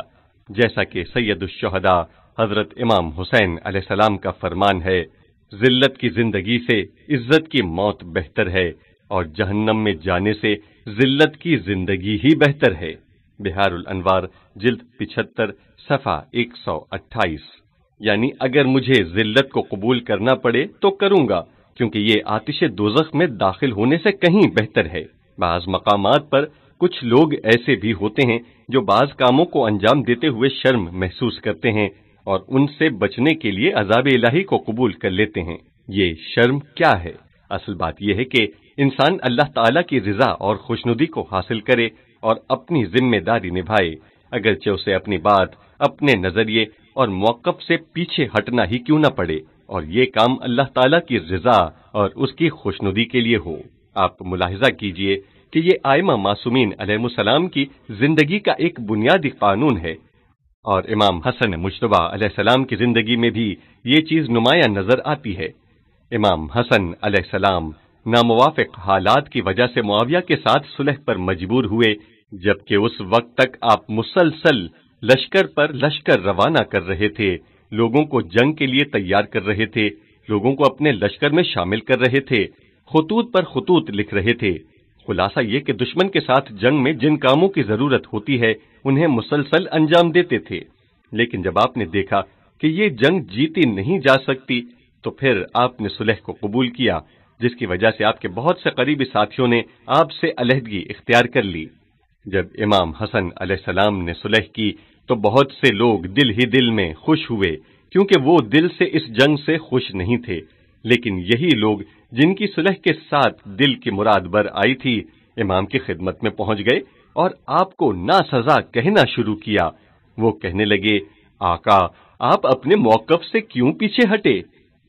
جیسا کہ سید الشہداء حضرت امام حسین علیہ السلام کا فرمان ہے، ذلت کی زندگی سے عزت کی موت بہتر ہے، اور جہنم میں جانے سے ذلت کی زندگی ہی بہتر ہے۔ بہار الانوار جلد 75 صفحہ 128۔ یعنی اگر مجھے ذلت کو قبول کرنا پڑے تو کروں گا، کیونکہ یہ آتش دوزخ میں داخل ہونے سے کہیں بہتر ہے۔ بعض مقامات پر کچھ لوگ ایسے بھی ہوتے ہیں جو بعض کاموں کو انجام دیتے ہوئے شرم محسوس کرتے ہیں اور ان سے بچنے کے لیے عذاب الہی کو قبول کر لیتے ہیں۔ یہ شرم کیا ہے؟ اصل بات یہ ہے کہ انسان اللہ تعالیٰ کی رضا اور خوشنودی کو حاصل کرے اور اپنی ذمہ داری نبھائے، اگرچہ اسے اپنی بات، اپنے نظریے اور موقف سے پیچھے ہٹنا ہی کیوں نہ پڑے، اور یہ کام اللہ تعالیٰ کی رضا اور اس کی خوشنودی کے لیے ہو۔ آپ ملاحظہ کیجئے کہ یہ ائمہ معصومین علیہ السلام کی زندگی کا ایک بنیادی قانون ہے، اور امام حسن مجتبی علیہ السلام کی زندگی میں بھی یہ چیز نمایاں نظر آتی ہے۔ امام حسن علیہ السلام ناموافق حالات کی وجہ سے معاویہ کے ساتھ صلح پر مجبور ہوئے، جبکہ اس وقت تک آپ مسلسل لشکر پر لشکر روانہ کر رہے تھے، لوگوں کو جنگ کے لیے تیار کر رہے تھے، لوگوں کو اپنے لشکر میں شامل کر رہے تھے، خطوط پر خطوط لکھ رہے تھے۔ خلاصہ یہ کہ دشمن کے ساتھ جنگ میں جن کاموں کی ضرورت ہوتی ہے انہیں مسلسل انجام دیتے تھے، لیکن جب آپ نے دیکھا کہ یہ جنگ جیتی نہیں جا سکتی تو پھر آپ نے صلح کو قبول کیا، جس کی وجہ سے آپ کے بہت سے قریبی ساتھیوں نے آپ سے علیحدگی اختیار کر لی۔ جب امام حسن علیہ السلام نے صلح کی تو بہت سے لوگ دل ہی دل میں خوش ہوئے، کیونکہ وہ دل سے اس جنگ سے خوش نہیں تھے، لیکن یہی لوگ جن کی صلح کے ساتھ دل کی مراد بر آئی تھی، امام کی خدمت میں پہنچ گئے اور آپ کو ناسزا کہنا شروع کیا۔ وہ کہنے لگے، آقا آپ اپنے موقف سے کیوں پیچھے ہٹے؟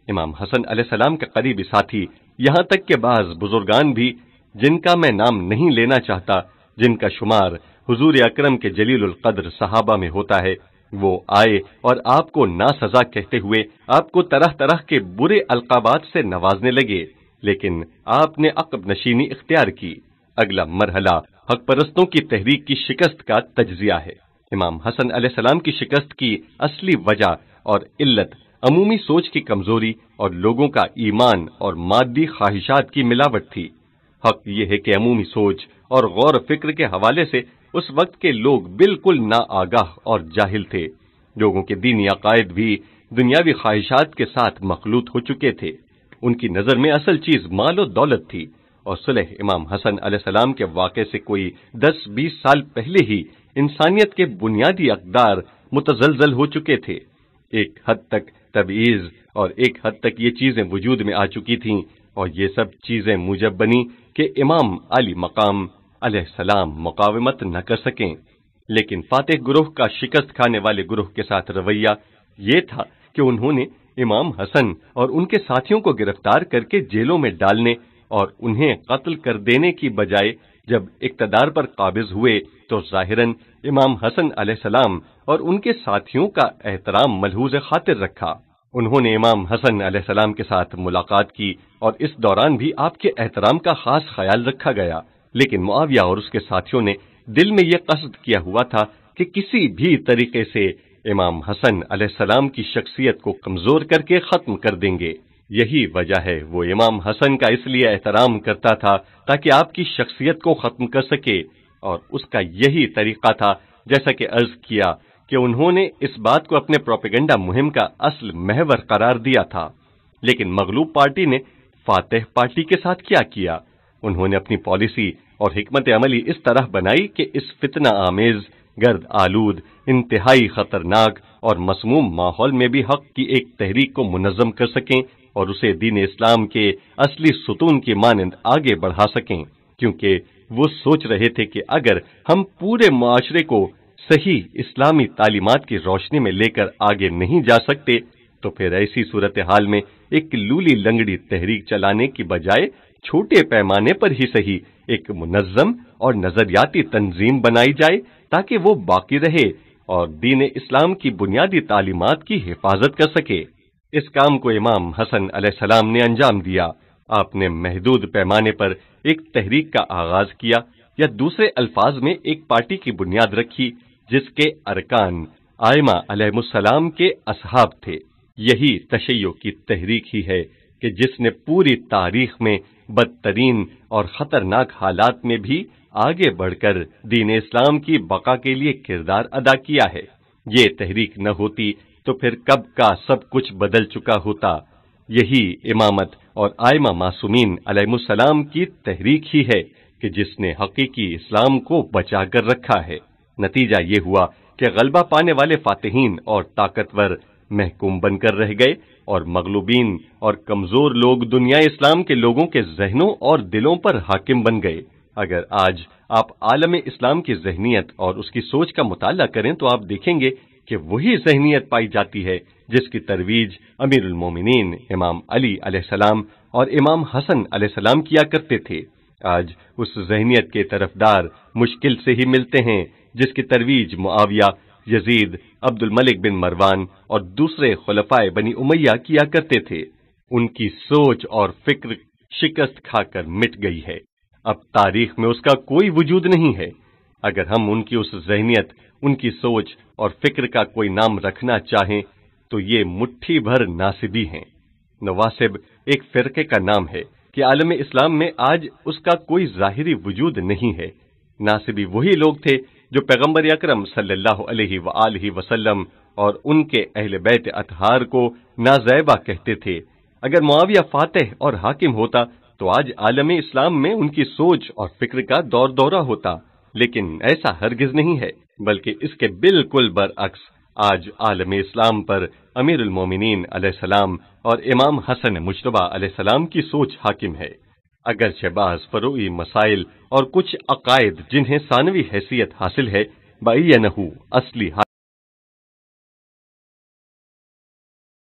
امام حسن علیہ السلام کے قریبی ساتھی، یہاں تک کہ بعض بزرگان بھی، جن کا میں نام نہیں لینا چاہتا، جن کا شمار حضور اکرم کے جلیل القدر صحابہ میں ہوتا ہے، وہ آئے اور آپ کو ناسزا کہتے ہوئے آپ کو طرح طرح کے برے القابات سے نوازنے لگے، لیکن آپ نے عقب نشینی اختیار کی۔ اگلا مرحلہ حق پرستوں کی تحریک کی شکست کا تجزیہ ہے۔ امام حسن علیہ السلام کی شکست کی اصلی وجہ اور علت عمومی سوچ کی کمزوری اور لوگوں کا ایمان اور مادی خواہشات کی ملاوٹ تھی۔ حق یہ ہے کہ عمومی سوچ اور غور و فکر کے حوالے سے اس وقت کے لوگ بالکل ناآگاہ اور جاہل تھے۔ لوگوں کے دینی عقائد بھی دنیاوی خواہشات کے ساتھ مخلوط ہو چکے تھے۔ ان کی نظر میں اصل چیز مال و دولت تھی، اور صلح امام حسن علیہ السلام کے واقعے سے کوئی 10-20 سال پہلے ہی انسانیت کے بنیادی اقدار متزلزل ہو چکے تھے۔ ایک حد تک تبعیض اور ایک حد تک یہ چیزیں وجود میں آ چکی تھیں، اور یہ سب چیزیں موجب بنی کہ امام علی مقام علیہ السلام مقاومت نہ کر سکیں۔ لیکن فاتح گروہ کا شکست کھانے والے گروہ کے ساتھ رویہ یہ تھا کہ انہوں نے امام حسن اور ان کے ساتھیوں کو گرفتار کر کے جیلوں میں ڈالنے اور انہیں قتل کر دینے کی بجائے جب اقتدار پر قابض ہوئے تو ظاہراً امام حسن علیہ السلام اور ان کے ساتھیوں کا احترام ملحوظ خاطر رکھا۔ انہوں نے امام حسن علیہ السلام کے ساتھ ملاقات کی اور اس دوران بھی آپ کے احترام کا خاص خیال رکھا گیا، لیکن معاویہ اور اس کے ساتھیوں نے دل میں یہ قصد کیا ہوا تھا کہ کسی بھی طریقے سے امام حسن علیہ السلام کی شخصیت کو کمزور کر کے ختم کر دیں گے۔ یہی وجہ ہے وہ امام حسن کا اس لیے احترام کرتا تھا تاکہ آپ کی شخصیت کو ختم کر سکے، اور اس کا یہی طریقہ تھا جیسا کہ عرض کیا کہ انہوں نے اس بات کو اپنے پروپیگنڈا مہم کا اصل محور قرار دیا تھا۔ لیکن مغلوب پارٹی نے فاتح پارٹی کے ساتھ کیا کیا؟ انہوں نے اپنی پالیسی اور حکمت عملی اس طرح بنائی کہ اس فتنہ آمیز، گرد آلود، انتہائی خطرناک اور مسموم ماحول میں بھی حق کی ایک تحریک کو منظم کر سکیں اور اسے دین اسلام کے اصلی ستون کی مانند آگے بڑھا سکیں، کیونکہ وہ سوچ رہے تھے کہ اگر ہم پورے معاشرے کو صحیح اسلامی تعلیمات کی روشنی میں لے کر آگے نہیں جا سکتے تو پھر ایسی صورتحال میں ایک لولی لنگڑی تحریک چلانے کی بجائے چھوٹے پیمانے پر ہی صحیح ایک منظم اور نظریاتی تنظیم بنائی جائے تاکہ وہ باقی رہے اور دین اسلام کی بنیادی تعلیمات کی حفاظت کر سکے۔ اس کام کو امام حسن علیہ السلام نے انجام دیا۔ آپ نے محدود پیمانے پر ایک تحریک کا آغاز کیا، یا دوسرے الفاظ میں ایک پارٹی کی بنیاد رکھی جس کے ارکان ائمہ علیہ السلام کے اصحاب تھے۔ یہی تشیع کی تحریک ہی ہے کہ جس نے پوری تاریخ میں بدترین اور خطرناک حالات میں بھی آگے بڑھ کر دین اسلام کی بقا کے لیے کردار ادا کیا ہے۔ یہ تحریک نہ ہوتی تو پھر کب کا سب کچھ بدل چکا ہوتا۔ یہی امامت اور ائمہ معصومین علیہ السلام کی تحریک ہی ہے کہ جس نے حقیقی اسلام کو بچا کر رکھا ہے۔ نتیجہ یہ ہوا کہ غلبہ پانے والے فاتحین اور طاقتور محکوم بن کر رہ گئے، اور مغلوبین اور کمزور لوگ دنیا اسلام کے لوگوں کے ذہنوں اور دلوں پر حاکم بن گئے۔ اگر آج آپ عالم اسلام کی ذہنیت اور اس کی سوچ کا مطالعہ کریں تو آپ دیکھیں گے کہ وہی ذہنیت پائی جاتی ہے جس کی ترویج امیر المومنین امام علی علیہ السلام اور امام حسن علیہ السلام کیا کرتے تھے۔ آج اس ذہنیت کے طرفدار مشکل سے ہی ملتے ہیں جس کی ترویج معاویہ، یزید، عبد الملک بن مروان اور دوسرے خلفائے بنی امیہ کیا کرتے تھے۔ ان کی سوچ اور فکر شکست کھا کر مٹ گئی ہے، اب تاریخ میں اس کا کوئی وجود نہیں ہے۔ اگر ہم ان کی اس ذہنیت، ان کی سوچ اور فکر کا کوئی نام رکھنا چاہیں تو یہ مٹھی بھر ناصبی ہیں۔ نواسب ایک فرقے کا نام ہے کہ عالم اسلام میں آج اس کا کوئی ظاہری وجود نہیں ہے۔ ناصبی وہی لوگ تھے جو پیغمبر اکرم صلی اللہ علیہ وآلہ وسلم اور ان کے اہل بیت اطہار کو نازیبہ کہتے تھے۔ اگر معاویہ فاتح اور حاکم ہوتا تو آج عالم اسلام میں ان کی سوچ اور فکر کا دور دورہ ہوتا، لیکن ایسا ہرگز نہیں ہے، بلکہ اس کے بالکل برعکس آج عالم اسلام پر امیر المومنین علیہ السلام اور امام حسن مجتبی علیہ السلام کی سوچ حاکم ہے۔ اگرچہ بعض فروعی مسائل اور کچھ عقائد جنہیں ثانوی حیثیت حاصل ہے، بَعِیَّنَہُ اصلی